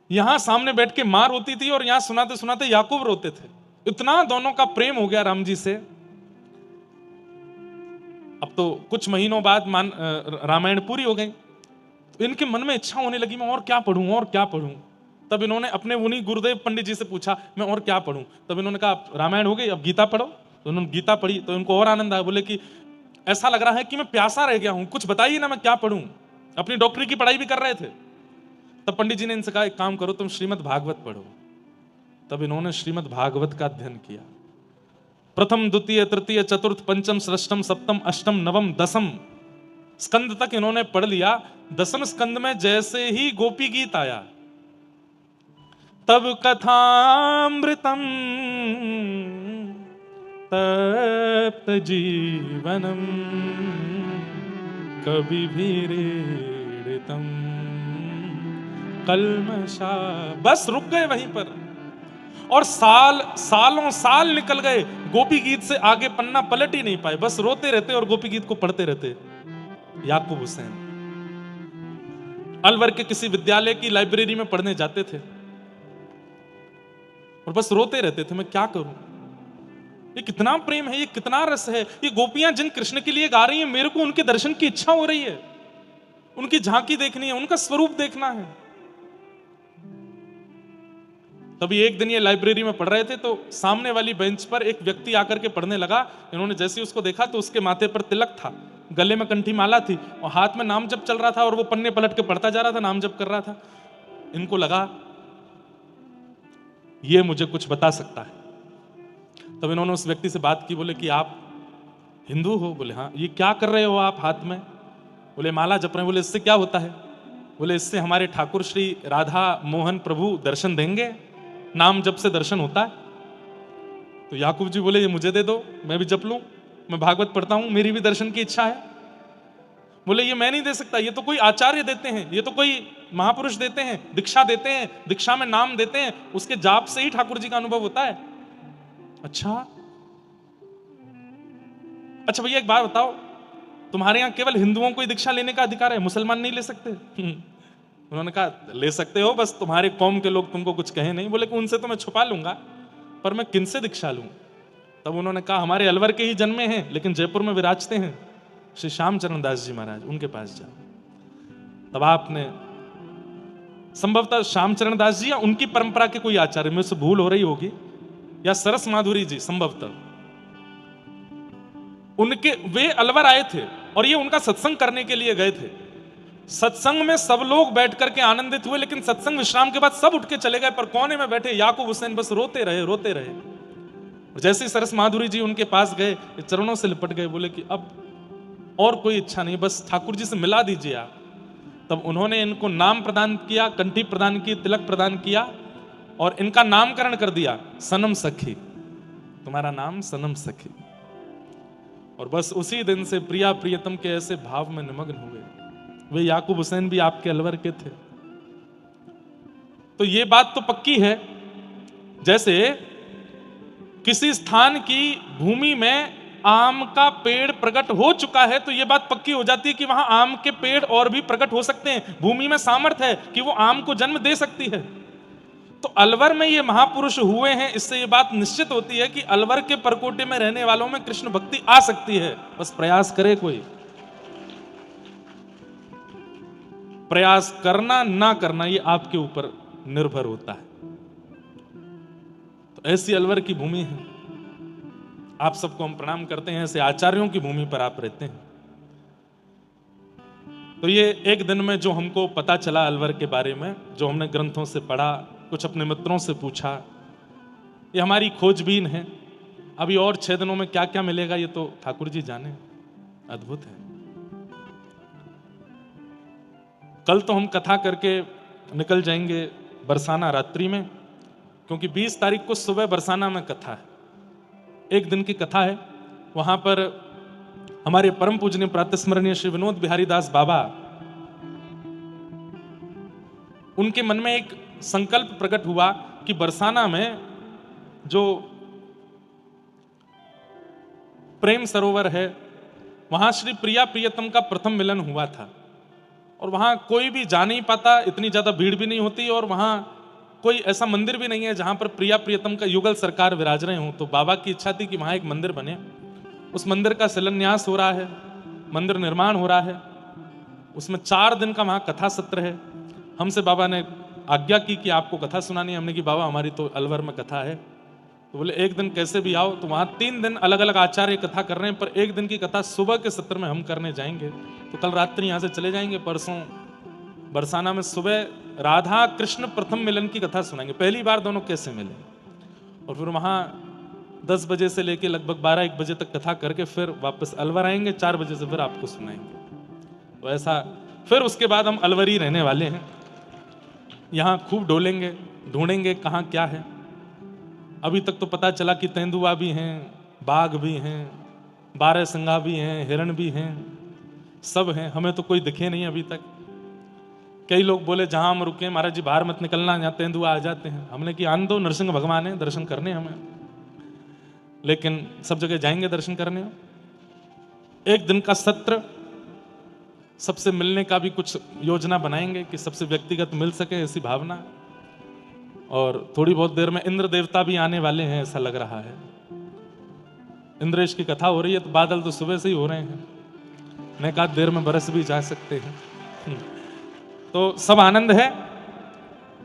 यहां सामने बैठ के मां रोती थी, और यहां सुनाते सुनाते याकूब रोते थे। इतना दोनों का प्रेम हो गया राम जी से। अब तो कुछ महीनों बाद रामायण पूरी हो गई, तो इनके मन में इच्छा होने लगी मैं और क्या पढ़ूं, और क्या पढ़ूं। तब इन्होंने अपने उन्हीं गुरुदेव पंडित जी से पूछा मैं और क्या पढ़ूं। तब इन्होंने कहा अब रामायण हो गई, अब गीता पढ़ो। तो उन्होंने गीता पढ़ी तो इनको और आनंद आया, बोले कि ऐसा लग रहा है कि मैं प्यासा रह गया हूं, कुछ बताइए ना मैं क्या पढ़ूं। अपनी डॉक्टरी की पढ़ाई भी कर रहे थे। तब पंडित जी ने इनसे कहा एक काम करो तुम श्रीमद् भागवत पढ़ो। तब इन्होंने श्रीमद् भागवत का अध्ययन किया। प्रथम द्वितीय तृतीय चतुर्थ पंचम षष्ठम सप्तम अष्टम नवम दसम स्कंद तक इन्होंने पढ़ लिया। दसम स्कंद में जैसे ही गोपी गीत आया तब कथामृतम तप्त जीवनम कभी भी रेड़ितम कल्मषा, बस रुक गए वहीं पर। और सालों साल निकल गए, गोपी गीत से आगे पन्ना पलट ही नहीं पाए, बस रोते रहते और गोपी गीत को पढ़ते रहते। याकूब हुसैन अलवर के किसी विद्यालय की लाइब्रेरी में पढ़ने जाते थे और बस रोते रहते थे, मैं क्या करूं, ये कितना प्रेम है, ये कितना रस है, ये गोपियां जिन कृष्ण के लिए गा रही हैं, मेरे को उनके दर्शन की इच्छा हो रही है, उनकी झांकी देखनी है, उनका स्वरूप देखना है। तभी एक दिन ये लाइब्रेरी में पढ़ रहे थे तो सामने वाली बेंच पर एक व्यक्ति आकर के पढ़ने लगा। इन्होंने जैसे ही उसको देखा तो उसके माथे पर तिलक था, गले में कंठी माला थी और हाथ में नाम जप चल रहा था और वो पन्ने पलट के पढ़ता जा रहा था, नाम जप कर रहा था। इनको लगा ये मुझे कुछ बता सकता है। तब इन्होंने उस व्यक्ति से बात की, बोले कि आप हिंदू हो? बोले हाँ। ये क्या कर रहे हो आप हाथ में? बोले माला जप रहे हैं। बोले इससे क्या होता है? बोले इससे हमारे ठाकुर श्री राधा मोहन प्रभु दर्शन देंगे, नाम जप से दर्शन होता है। तो याकूब जी बोले ये मुझे दे दो, मैं भी जप लूं, मैं भागवत पढ़ता हूं, मेरी भी दर्शन की इच्छा है। बोले ये मैं नहीं दे सकता, ये तो कोई आचार्य देते हैं, ये तो कोई महापुरुष देते हैं, दीक्षा देते हैं, दीक्षा में नाम देते हैं, उसके जाप से ही ठाकुर जी का अनुभव होता है। अच्छा भैया एक बात बताओ, तुम्हारे यहां केवल हिंदुओं को ही दीक्षा लेने का अधिकार है, मुसलमान नहीं ले सकते? उन्होंने कहा ले सकते हो, बस तुम्हारे कौम के लोग तुमको कुछ कहे नहीं। बोले कि उनसे तो मैं छुपा लूंगा, पर मैं किनसे दीक्षा लूं? तब उन्होंने कहा हमारे अलवर के ही जन्मे हैं लेकिन जयपुर में विराजते हैं श्री श्यामचरण दास जी महाराज, उनके पास जाओ। तब आपने संभवतः श्यामचरण दास जी या उनकी परंपरा के कोई आचार्य, में से भूल हो रही होगी, या सरस माधुरी जी संभवतः, उनके वे अलवर आए थे और ये उनका सत्संग करने के लिए गए थे। सत्संग में सब लोग बैठ करके आनंदित हुए, लेकिन सत्संग विश्राम के बाद सब उठ के चले गए, पर कोने में बैठे याकूब हुसैन बस रोते रहे रोते रहे। और जैसे ही सरस माधुरी जी उनके पास गए, चरणों से लिपट गए, बोले कि अब और कोई इच्छा नहीं, बस ठाकुर जी से मिला दीजिए आप। तब उन्होंने इनको नाम प्रदान किया, कंठी प्रदान की, तिलक प्रदान किया और इनका नामकरण कर दिया सनम सखी, तुम्हारा नाम सनम सखी। और बस उसी दिन से प्रिया प्रियतम के ऐसे भाव में निमग्न हुए। वे याकूब हुसैन भी आपके अलवर के थे। तो ये बात तो पक्की है, जैसे किसी स्थान की भूमि में आम का पेड़ प्रकट हो चुका है तो यह बात पक्की हो जाती है कि वहां आम के पेड़ और भी प्रकट हो सकते हैं, भूमि में सामर्थ्य है कि वो आम को जन्म दे सकती है। तो अलवर में ये महापुरुष हुए हैं, इससे ये बात निश्चित होती है कि अलवर के परकोटे में रहने वालों में कृष्ण भक्ति आ सकती है, बस प्रयास करे कोई। प्रयास करना ना करना ये आपके ऊपर निर्भर होता है। तो ऐसी अलवर की भूमि है, आप सबको हम प्रणाम करते हैं, ऐसे आचार्यों की भूमि पर आप रहते हैं। तो ये एक दिन में जो हमको पता चला अलवर के बारे में, जो हमने ग्रंथों से पढ़ा, कुछ अपने मित्रों से पूछा, ये हमारी खोजबीन है। अभी और 6 दिनों में क्या क्या मिलेगा ये तो ठाकुर जी जाने, अद्भुत है। कल तो हम कथा करके निकल जाएंगे बरसाना रात्रि में, क्योंकि 20 तारीख को सुबह बरसाना में कथा है, एक दिन की कथा है। वहां पर हमारे परम पूजनीय प्रातस्मरणीय श्री विनोद बिहारी दास बाबा, उनके मन में एक संकल्प प्रकट हुआ कि बरसाना में जो प्रेम सरोवर है वहां श्री प्रिया प्रियतम का प्रथम मिलन हुआ था, और वहां कोई भी जा नहीं पाता, इतनी ज्यादा भीड़ भी नहीं होती, और वहां कोई ऐसा मंदिर भी नहीं है जहां पर प्रिया प्रियतम का युगल सरकार विराज रहे हों। तो बाबा की इच्छा थी कि वहां एक मंदिर बने। उस मंदिर का शिलान्यास हो रहा है, मंदिर निर्माण हो रहा है, उसमें 4 दिन का वहां कथा सत्र है। हमसे बाबा ने आज्ञा की कि आपको कथा सुनानी है। हमने कि बाबा हमारी तो अलवर में कथा है। तो बोले एक दिन कैसे भी आओ। तो वहाँ 3 दिन अलग अलग आचार्य कथा कर रहे हैं, पर एक दिन की कथा सुबह के सत्र में हम करने जाएंगे। तो कल रात्रि यहाँ से चले जाएंगे, परसों बरसाना में सुबह राधा कृष्ण प्रथम मिलन की कथा सुनाएंगे, पहली बार दोनों कैसे मिले। और फिर वहाँ 10 बजे से लेके लगभग 12-1 बजे तक कथा करके फिर वापस अलवर आएंगे, 4 बजे से फिर आपको सुनाएंगे। तो ऐसा फिर उसके बाद हम अलवरी रहने वाले हैं। यहाँ खूब डोलेंगे, ढूंढेंगे कहाँ क्या है। अभी तक तो पता चला कि तेंदुआ भी हैं, बाघ भी हैं, 12 सिंघा भी हैं, हिरण भी हैं, सब हैं। हमें तो कोई दिखे नहीं अभी तक। कई लोग बोले जहां हम रुके महाराज जी बाहर मत निकलना, यहाँ तेंदुआ आ जाते हैं। हमने कि आन दो, नरसिंह भगवान है, दर्शन करने हमें, लेकिन सब जगह जाएंगे दर्शन करने। एक दिन का सत्र, सबसे मिलने का भी कुछ योजना बनाएंगे कि सबसे व्यक्तिगत मिल सके, ऐसी भावना। और थोड़ी बहुत देर में इंद्र देवता भी आने वाले हैं, ऐसा लग रहा है। इंद्रेश की कथा हो रही है, तो बादल तो सुबह से ही हो रहे हैं, मैं कहा देर में बरस भी जा सकते हैं। तो सब आनंद है।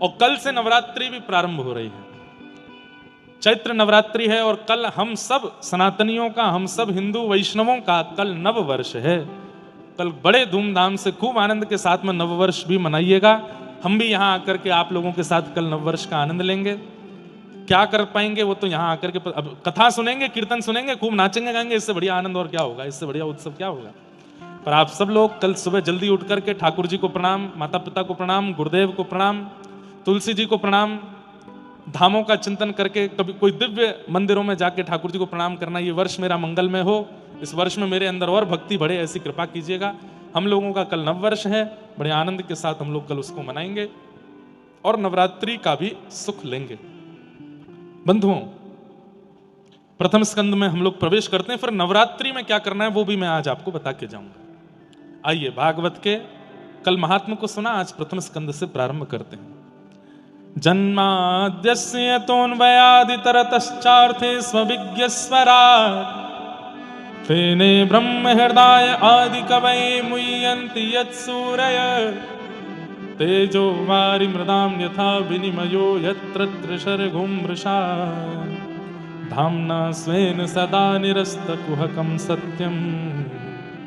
और कल से नवरात्रि भी प्रारंभ हो रही है, चैत्र नवरात्रि है। और कल हम सब सनातनियों का, हम सब हिंदू वैष्णवों का कल नव वर्ष है। कल बड़े धूमधाम से खूब आनंद के साथ में नव वर्ष भी मनाइएगा। हम भी यहाँ आकर के आप लोगों के साथ कल नव वर्ष का आनंद लेंगे। क्या कर पाएंगे वो तो यहाँ आकर के, अब कथा सुनेंगे, कीर्तन सुनेंगे, खूब नाचेंगे गाएंगे, इससे बढ़िया आनंद और क्या होगा, इससे बढ़िया उत्सव क्या होगा। पर आप सब लोग कल सुबह जल्दी उठ करके ठाकुर जी को प्रणाम, माता पिता को प्रणाम, गुरुदेव को प्रणाम, तुलसी जी को प्रणाम, धामों का चिंतन करके कभी कोई दिव्य मंदिरों में जाके ठाकुर जी को प्रणाम करना। ये वर्ष मेरा मंगलमय हो, इस वर्ष में मेरे अंदर और भक्ति बढ़े, ऐसी कृपा कीजिएगा। हम लोगों का कल नव वर्ष है, बड़े आनंद के साथ हम लोग कल उसको मनाएंगे और नवरात्रि का भी सुख लेंगे। बंधुओं, प्रथम स्कंद में हम लोग प्रवेश करते हैं, फिर नवरात्रि में क्या करना है वो भी मैं आज आपको बता के जाऊंगा। आइए भागवत के कल महात्मा को सुना, आज प्रथम स्कंद से प्रारंभ करते हैं। जन्माद्यस्य तोन्वयादितरतश्चार्थे स्वविज्ञस्वराट् तेने ब्रह्म हृदय आदि कवये मुह्यन्ति यत्सूरय तेजो वारि मृदां यथा विनिमयो यत्र त्रिशर्गुं मृषा धाम्ना स्वेन सदा निरस्तकुहकं सत्यं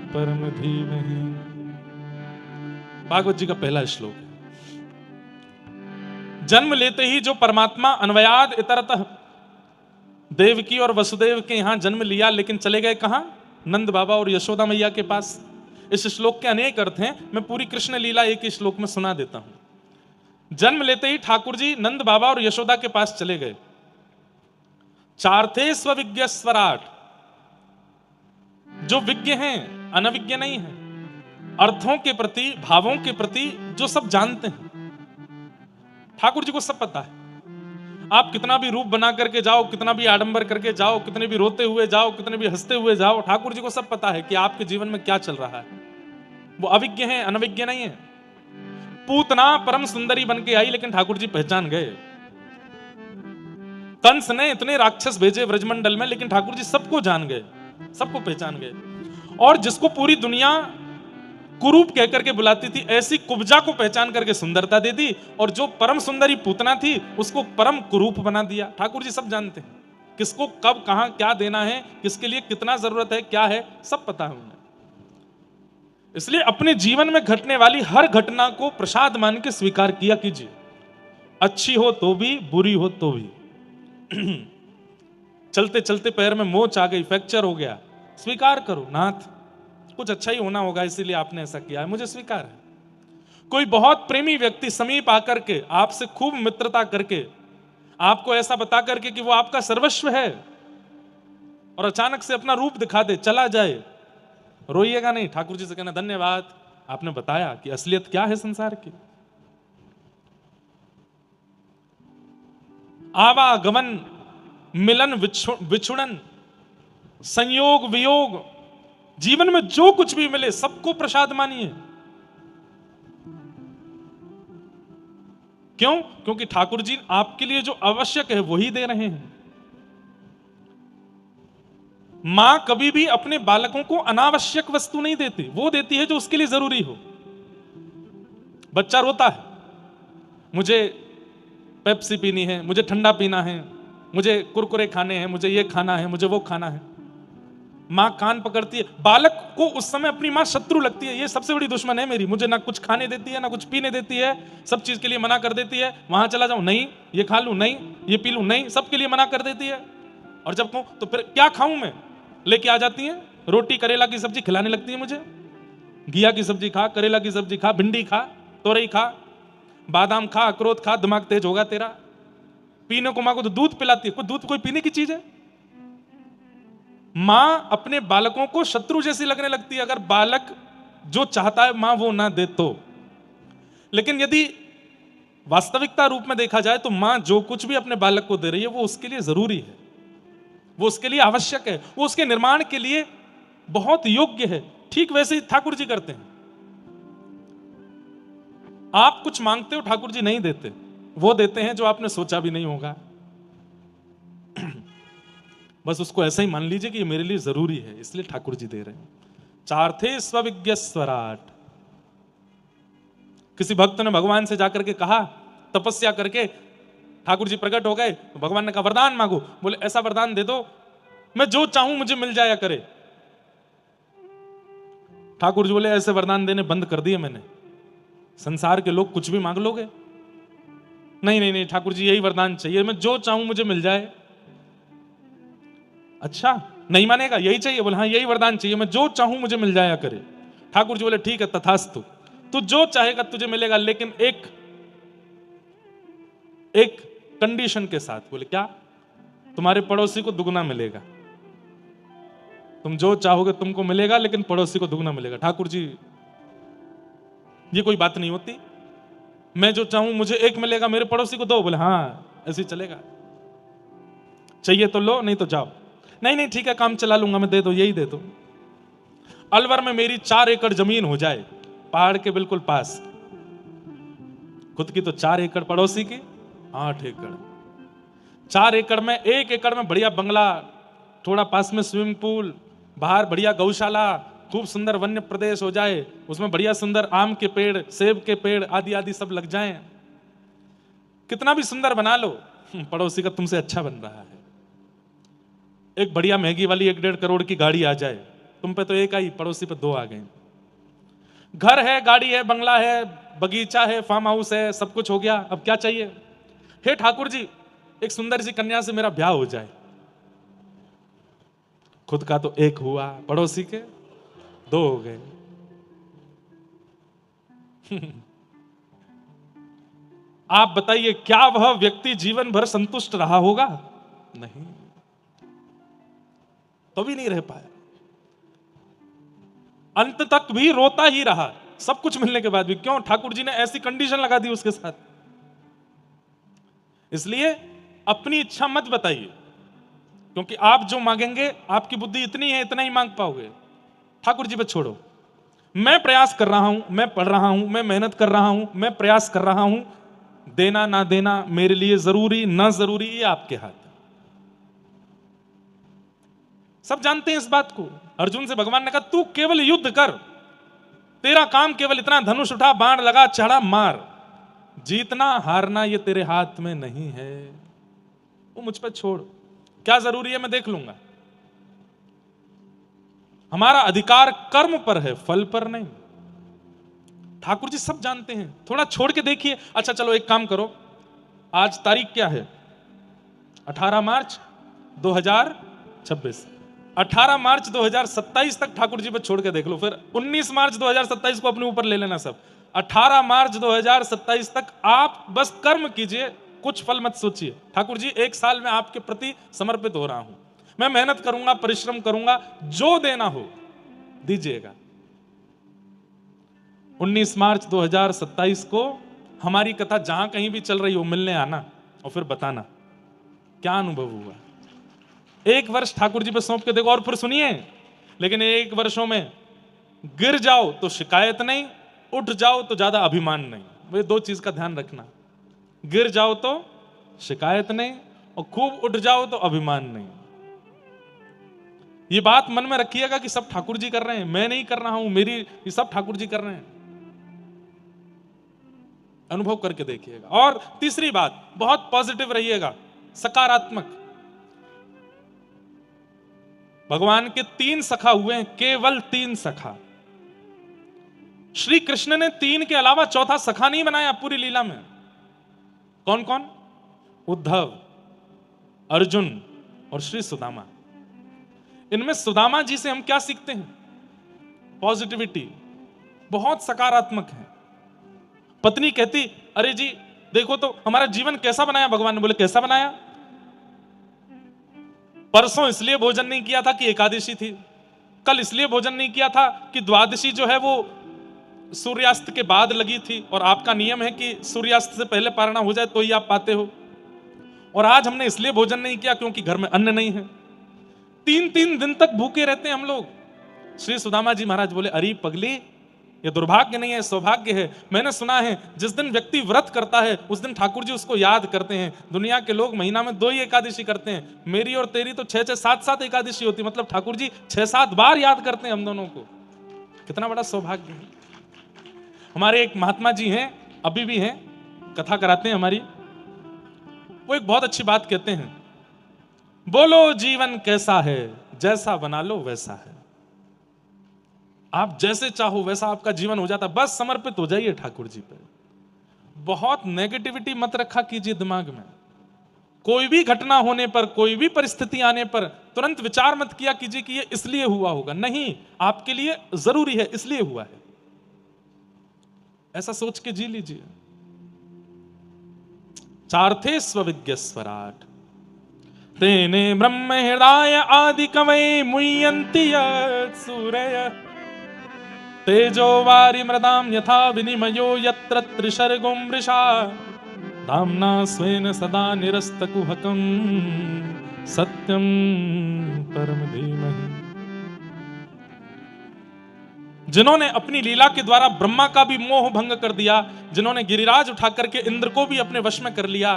परम धीमहि। भागवत जी का पहला श्लोक है। जन्म लेते ही जो परमात्मा अन्वयाद इतरतः, देवकी और वसुदेव के यहां जन्म लिया, लेकिन चले गए कहां? नंद बाबा और यशोदा मैया के पास। इस श्लोक के अनेक अर्थ हैं, मैं पूरी कृष्ण लीला एक ही श्लोक में सुना देता हूं। जन्म लेते ही ठाकुर जी नंद बाबा और यशोदा के पास चले गए। चार्थे स्वविज्ञ स्वराट, जो विज्ञ हैं, अनविज्ञ नहीं है, अर्थों के प्रति, भावों के प्रति जो सब जानते हैं। ठाकुर जी को सब पता है। आप कितना भी रूप बना करके जाओ, कितना भी आडंबर करके जाओ, कितने भी रोते हुए जाओ, कितने भी हंसते हुए जाओ, ठाकुर जी को सब पता है कि आपके जीवन में क्या चल रहा है। वो अविज्ञ हैं, अनविज्ञ नहीं है। पूतना परम सुंदरी बन के आई, लेकिन ठाकुर जी पहचान गए। कंस ने इतने राक्षस भेजे ब्रजमंडल में, लेकिन ठाकुर जी सबको जान गए, सबको पहचान गए। और जिसको पूरी दुनिया कुरूप कह करके बुलाती थी, ऐसी कुब्जा को पहचान करके सुंदरता दे दी, और जो परम सुंदरी पूतना थी उसको परम कुरूप बना दिया। ठाकुर जी सब जानते हैं, किसको कब कहां क्या देना है, किसके लिए कितना जरूरत है, क्या है, सब पता है उन्हें। इसलिए अपने जीवन में घटने वाली हर घटना को प्रसाद मान के स्वीकार किया कीजिए, अच्छी हो तो भी, बुरी हो तो भी। चलते चलते पैर में मोच आ गई, फ्रैक्चर हो गया, स्वीकार करो, नाथ कुछ अच्छा ही होना होगा, इसीलिए आपने ऐसा किया है, मुझे स्वीकार है। कोई बहुत प्रेमी व्यक्ति समीप आकर के आपसे खूब मित्रता करके आपको ऐसा बता करके कि वो आपका सर्वस्व है, और अचानक से अपना रूप दिखा दे, चला जाए, रोइएगा नहीं। ठाकुर जी से कहना धन्यवाद, आपने बताया कि असलियत क्या है संसार की। आवागमन, मिलन विछुड़न, संयोग वियोग, जीवन में जो कुछ भी मिले सबको प्रसाद मानिए। क्यों? क्योंकि ठाकुर जी आपके लिए जो आवश्यक है वही दे रहे हैं। मां कभी भी अपने बालकों को अनावश्यक वस्तु नहीं देती, वो देती है जो उसके लिए जरूरी हो। बच्चा रोता है, मुझे पेप्सी पीनी है, मुझे ठंडा पीना है, मुझे कुरकुरे खाने हैं, मुझे ये खाना है, मुझे वो खाना है। माँ कान पकड़ती है। बालक को उस समय अपनी माँ शत्रु लगती है, ये सबसे बड़ी दुश्मन है मेरी, मुझे ना कुछ खाने देती है ना कुछ पीने देती है, सब चीज के लिए मना कर देती है। वहां चला जाऊं नहीं, ये खा लूं नहीं, ये पी लूं नहीं, सबके लिए मना कर देती है। और जब कहूं तो फिर क्या खाऊं मैं, लेके आ जाती है। रोटी करेला की सब्जी खिलाने लगती है मुझे, घिया की सब्जी खा, करेला की सब्जी खा, भिंडी खा, तोरई खा, बादाम खा, अखरोट खा, दिमाग तेज होगा तेरा। पीने को माँ को तो दूध पिलाती है, कोई दूध कोई पीने की चीज है? मां अपने बालकों को शत्रु जैसी लगने लगती है अगर बालक जो चाहता है मां वो ना दे तो। लेकिन यदि वास्तविकता रूप में देखा जाए तो मां जो कुछ भी अपने बालक को दे रही है वो उसके लिए जरूरी है, वो उसके लिए आवश्यक है, वो उसके निर्माण के लिए बहुत योग्य है। ठीक वैसे ही ठाकुर जी करते हैं। आप कुछ मांगते हो, ठाकुर जी नहीं देते, वो देते हैं जो आपने सोचा भी नहीं होगा। बस उसको ऐसा ही मान लीजिए कि ये मेरे लिए जरूरी है, इसलिए ठाकुर जी दे रहे हैं। चार्थे स्वविज्ञ स्वराट। किसी भक्त ने भगवान से जाकर के कहा, तपस्या करके ठाकुर जी प्रकट हो गए, तो भगवान ने कहा वरदान मांगो। बोले ऐसा वरदान दे दो मैं जो चाहूं मुझे मिल जाया करे। ठाकुर जी बोले ऐसे वरदान देने बंद कर दिए मैंने, संसार के लोग कुछ भी मांग लोगे। नहीं नहीं नहीं ठाकुर जी यही वरदान चाहिए, मैं जो चाहूं मुझे मिल जाए। अच्छा नहीं मानेगा, यही चाहिए? बोले हाँ यही वरदान चाहिए, मैं जो चाहूं मुझे मिल जाया करे। ठाकुर जी बोले ठीक है तथास्तु, तू जो चाहेगा तुझे मिलेगा, लेकिन एक कंडीशन के साथ। बोले क्या? तुम्हारे पड़ोसी को दुगना मिलेगा। तुम जो चाहोगे तुमको मिलेगा, लेकिन पड़ोसी को दुगना मिलेगा। ठाकुर जी ये कोई बात नहीं होती, मैं जो चाहूं मुझे एक मिलेगा, मेरे पड़ोसी को दो। बोले हाँ ऐसे चलेगा, चाहिए तो लो नहीं तो जाओ। नहीं नहीं ठीक है काम चला लूंगा मैं, दे दो यही दे दो। अलवर में मेरी 4 एकड़ जमीन हो जाए, पहाड़ के बिल्कुल पास, खुद की तो 4 एकड़, पड़ोसी की 8 एकड़। 4 एकड़ में 1 एकड़ में बढ़िया बंगला, थोड़ा पास में स्विमिंग पूल, बाहर बढ़िया गौशाला, खूब सुंदर वन्य प्रदेश हो जाए, उसमें बढ़िया सुंदर आम के पेड़, सेब के पेड़ आदि आदि सब लग जाएं। कितना भी सुंदर बना लो, पड़ोसी का तुमसे अच्छा बन रहा है। एक बढ़िया महंगी वाली 1-1.5 करोड़ की गाड़ी आ जाए, तुम पे तो एक आई, पड़ोसी पे 2 आ गए। घर है, गाड़ी है, बंगला है, बगीचा है, फार्म हाउस है, सब कुछ हो गया, अब क्या चाहिए? हे ठाकुर जी एक सुंदर सी कन्या से मेरा ब्याह हो जाए। खुद का तो 1 हुआ, पड़ोसी के 2 हो गए। आप बताइए क्या वह व्यक्ति जीवन भर संतुष्ट रहा होगा? नहीं, तो भी नहीं रह पाया, अंत तक भी रोता ही रहा, सब कुछ मिलने के बाद भी। क्यों? ठाकुर जी ने ऐसी कंडीशन लगा दी उसके साथ। इसलिए अपनी इच्छा मत बताइए, क्योंकि आप जो मांगेंगे आपकी बुद्धि इतनी है, इतना ही मांग पाओगे। ठाकुर जी पे छोड़ो। मैं प्रयास कर रहा हूं, मैं पढ़ रहा हूं, मैं मेहनत कर रहा हूं, मैं प्रयास कर रहा हूं, देना ना देना मेरे लिए जरूरी ना जरूरी ये आपके हाथ है। सब जानते हैं इस बात को। अर्जुन से भगवान ने कहा तू केवल युद्ध कर, तेरा काम केवल इतना, धनुष उठा, बाण लगा, चढ़ा, मार, जीतना हारना ये तेरे हाथ में नहीं है, वो मुझ पर छोड़, क्या जरूरी है मैं देख लूंगा। हमारा अधिकार कर्म पर है, फल पर नहीं। ठाकुर जी सब जानते हैं, थोड़ा छोड़ के देखिए। अच्छा चलो एक काम करो, आज तारीख क्या है? 18 मार्च 2026। 18 मार्च 2027 तक ठाकुर जी पर छोड़ के देख लो, फिर 19 मार्च 2027 को अपने ऊपर ले लेना सब। 18 मार्च 2027 तक आप बस कर्म कीजिए, कुछ फल मत सोचिए। ठाकुर जी 1 साल में आपके प्रति समर्पित हो रहा हूं, मैं मेहनत करूंगा, परिश्रम करूंगा, जो देना हो दीजिएगा। 19 मार्च 2027 को हमारी कथा जहां कहीं भी चल रही हो मिलने आना और फिर बताना क्या अनुभव हुआ। 1 वर्ष ठाकुर जी पे सौंप के देखो और फिर सुनिए। लेकिन 1 वर्षों में गिर जाओ तो शिकायत नहीं, उठ जाओ तो ज्यादा अभिमान नहीं। वे 2 चीज का ध्यान रखना, गिर जाओ तो शिकायत नहीं और खूब उठ जाओ तो अभिमान नहीं। ये बात मन में रखिएगा कि सब ठाकुर जी कर रहे हैं, मैं नहीं कर रहा हूं, मेरी ये सब ठाकुर जी कर रहे हैं। अनुभव करके देखिएगा। और तीसरी बात, बहुत पॉजिटिव रहिएगा, सकारात्मक। भगवान के 3 सखा हुए हैं, केवल 3 सखा। श्री कृष्ण ने 3 के अलावा चौथा सखा नहीं बनाया पूरी लीला में। कौन कौन? उद्धव, अर्जुन और श्री सुदामा। इनमें सुदामा जी से हम क्या सीखते हैं? पॉजिटिविटी, बहुत सकारात्मक है। पत्नी कहती, अरे जी देखो तो हमारा जीवन कैसा बनाया भगवान ने। बोले कैसा बनाया? परसों इसलिए भोजन नहीं किया था कि एकादशी थी, कल इसलिए भोजन नहीं किया था कि द्वादशी जो है वो सूर्यास्त के बाद लगी थी और आपका नियम है कि सूर्यास्त से पहले पारणा हो जाए तो ही आप पाते हो। और आज हमने इसलिए भोजन नहीं किया क्योंकि घर में अन्न नहीं है। 3-3 दिन तक भूखे रहते हैं हम लोग। श्री सुदामा जी महाराज बोले, अरे पगली, ये दुर्भाग्य नहीं है, सौभाग्य है। मैंने सुना है जिस दिन व्यक्ति व्रत करता है उस दिन ठाकुर जी उसको याद करते हैं। दुनिया के लोग महीना में 2 ही एकादशी करते हैं, मेरी और तेरी तो 6-6, 7-7 एकादशी होती, मतलब ठाकुर जी 6-7 बार याद करते हैं हम दोनों को। कितना बड़ा सौभाग्य है। हमारे एक महात्मा जी हैं, अभी भी हैं, कथा कराते हैं हमारी। वो एक बहुत अच्छी बात कहते हैं, बोलो जीवन कैसा है, जैसा बना लो वैसा है। आप जैसे चाहो वैसा आपका जीवन हो जाता, बस समर्पित हो जाइए ठाकुर जी पे। बहुत नेगेटिविटी मत रखा कीजिए दिमाग में। कोई भी घटना होने पर, कोई भी परिस्थिति आने पर तुरंत विचार मत किया कीजिए कि ये इसलिए हुआ होगा। नहीं, आपके लिए जरूरी है इसलिए हुआ है, ऐसा सोच के जी लीजिए। चार्थे स्वविज्ञ स्वराट तेने ब्रह्म हृदय आदि कवये मुह्यन्ति सूरय तेजो वारि मृदाम यथा विनिमयो यत्र त्रिशर्गो मृषा दाम्ना स्वेन सदा निरस्तकुहकं सत्यं परम धीमहि। जिन्होंने अपनी लीला के द्वारा ब्रह्मा का भी मोह भंग कर दिया, जिन्होंने गिरिराज उठा करके इंद्र को भी अपने वश में कर लिया,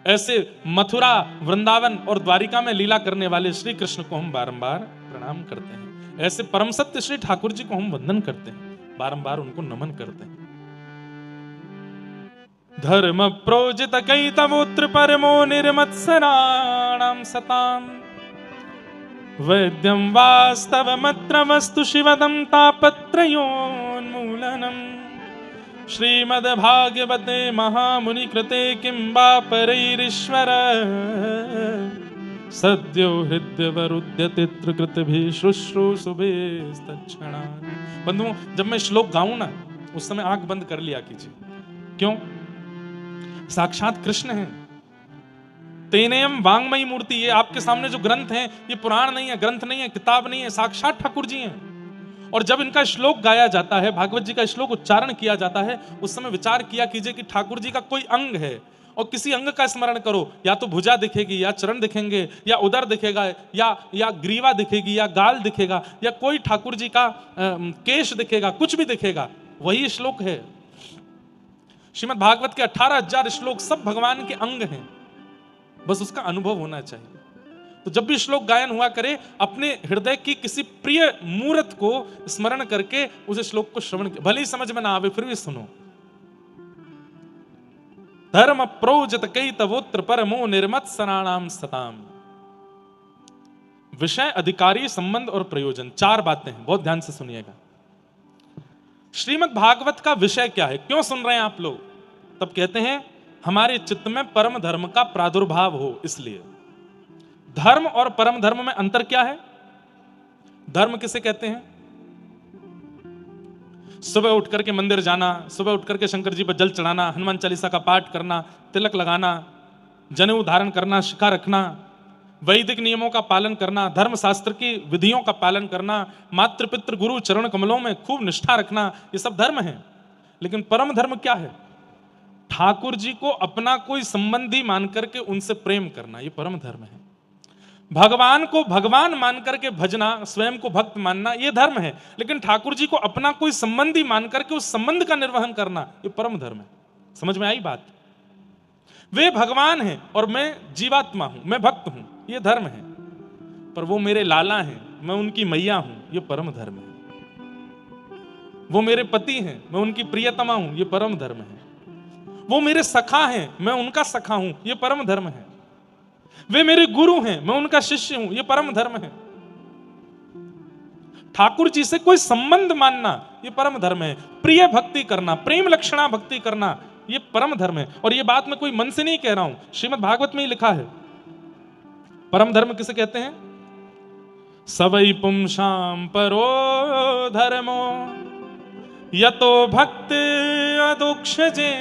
ऐसे मथुरा, वृंदावन और द्वारिका में लीला करने वाले श्री कृष्ण को हम बारंबार प्रणाम करते हैं। ऐसे परम सत्य श्री ठाकुर जी को हम वंदन करते हैं, बारंबार उनको नमन करते हैं। धर्म प्रोजित कैतवोत्र परमो निर्मत्सराणां सताम् वैद्यं वास्तवमत्र वस्तु शिवदं तापत्रयोन्मूलनम् श्रीमद्भागवते महामुनि कृते किं वा परैरीश्वर सद्यो हृदयवरुध्यते त्रिकृतभिः शुश्रूषुभिस्तत्क्षणात्। बंधुओं, जब मैं श्लोक गाऊं ना उस समय आंख बंद कर लिया कीजिए। क्यों? साक्षात कृष्ण है। तेनेयम वांगमयी मूर्ति, ये आपके सामने जो ग्रंथ है ये पुराण नहीं है, ग्रंथ नहीं है, किताब नहीं है, साक्षात ठाकुर जी हैं। और जब इनका श्लोक गाया जाता है, भागवत जी का श्लोक उच्चारण किया जाता है, उस समय विचार किया कीजिए कि ठाकुर जी का कोई अंग है और किसी अंग का स्मरण करो। या तो भुजा दिखेगी, या चरण दिखेंगे, या उदर दिखेगा, या ग्रीवा दिखेगी, या गाल दिखेगा, या कोई ठाकुर जी का केश दिखेगा, कुछ भी दिखेगा, वही श्लोक है। श्रीमद् भागवत के 18,000 श्लोक सब भगवान के अंग हैं, बस उसका अनुभव होना चाहिए। तो जब भी श्लोक गायन हुआ करे, अपने हृदय की किसी प्रिय मूर्त को स्मरण करके उस श्लोक को श्रवण, भले ही समझ में ना आवे फिर भी सुनो। धर्म प्रोजत कैतवोत्र परमो निर्मत्सराणां सताम्। विषय, अधिकारी, संबंध और प्रयोजन, 4 बातें हैं, बहुत ध्यान से सुनिएगा। श्रीमद् भागवत का विषय क्या है, क्यों सुन रहे हैं आप लोग? तब कहते हैं हमारे चित्त में परम धर्म का प्रादुर्भाव हो, इसलिए। धर्म और परम धर्म में अंतर क्या है? धर्म किसे कहते हैं? सुबह उठ करके मंदिर जाना, सुबह उठ करके शंकर जी पर जल चढ़ाना, हनुमान चालीसा का पाठ करना, तिलक लगाना, जनेऊ धारण करना, शिखा रखना, वैदिक नियमों का पालन करना, धर्म शास्त्र की विधियों का पालन करना, मातृ पितृ गुरु चरण कमलों में खूब निष्ठा रखना, ये सब धर्म है। लेकिन परम धर्म क्या है? ठाकुर जी को अपना कोई संबंधी मान करके उनसे प्रेम करना, ये परम धर्म है। भगवान को भगवान मान करके भजना, स्वयं को भक्त मानना, ये धर्म है। लेकिन ठाकुर जी को अपना कोई संबंधी मान करके उस संबंध का निर्वहन करना, ये परम धर्म है। समझ में आई बात? वे भगवान हैं और मैं जीवात्मा हूं, मैं भक्त हूं, ये धर्म है। पर वो मेरे लाला हैं, मैं उनकी मैया हूं, ये परम धर्म है। वो मेरे पति हैं, मैं उनकी प्रियतमा हूं, ये परम धर्म है। वो मेरे सखा हैं, मैं उनका सखा हूं, ये परम धर्म है। वे मेरे गुरु हैं, मैं उनका शिष्य हूं, ये परम धर्म है। ठाकुर जी से कोई संबंध मानना, ये परम धर्म है। प्रिय भक्ति करना, प्रेम लक्षणा भक्ति करना, ये परम धर्म है। और ये बात मैं कोई मन से नहीं कह रहा हूं, श्रीमद् भागवत में ही लिखा है। परम धर्म किसे कहते हैं? सवै पुंसाम परो धर्मो यतो भक्ति अदुक्षजे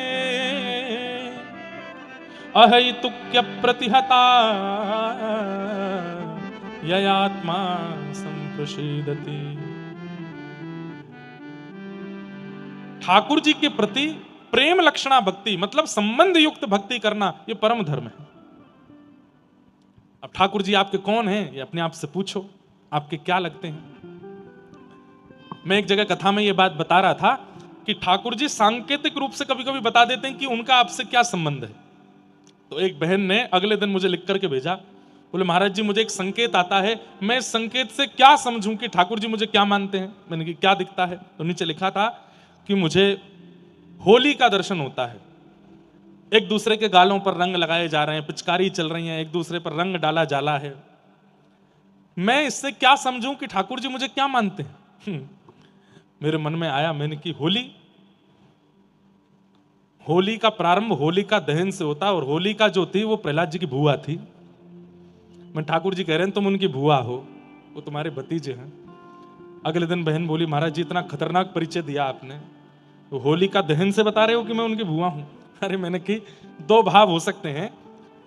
अहैतुक्य प्रतिहता ययात्मा संप्रसीदति। ठाकुर जी के प्रति प्रेम लक्षणा भक्ति मतलब संबंध युक्त भक्ति करना, यह परम धर्म है। अब ठाकुर जी आपके कौन हैं, ये अपने आप से पूछो, आपके क्या लगते हैं? मैं एक जगह कथा में यह बात बता रहा था कि ठाकुर जी सांकेतिक रूप से कभी कभी बता देते हैं कि उनका आपसे क्या संबंध है। तो एक बहन ने अगले दिन मुझे लिख करके भेजा, बोले महाराज जी मुझे एक संकेत आता है, मैं इस संकेत से क्या समझूं कि ठाकुर जी मुझे क्या मानते हैं। मैंने कहा क्या दिखता है? तो नीचे लिखा था कि मुझे होली का दर्शन होता है, एक दूसरे के गालों पर रंग लगाए जा रहे हैं, पिचकारी चल रही है, एक दूसरे पर रंग डाला जाला है। मैं इससे क्या समझूं कि ठाकुर जी मुझे क्या मानते हैं? मेरे मन में आया, मैंने की होली, होली का प्रारंभ होलिका दहन से होता, और होलिका जो थी वो प्रहलाद जी की बुआ थी। मैं ठाकुर जी कह रहे हैं तुम उनकी बुआ हो, वो तुम्हारे भतीजे हैं। अगले दिन बहन बोली महाराज जी इतना खतरनाक परिचय दिया आपने, तो होलिका दहन से बता रहे हो कि मैं उनकी बुआ हूं। अरे मैंने की दो भाव हो सकते हैं,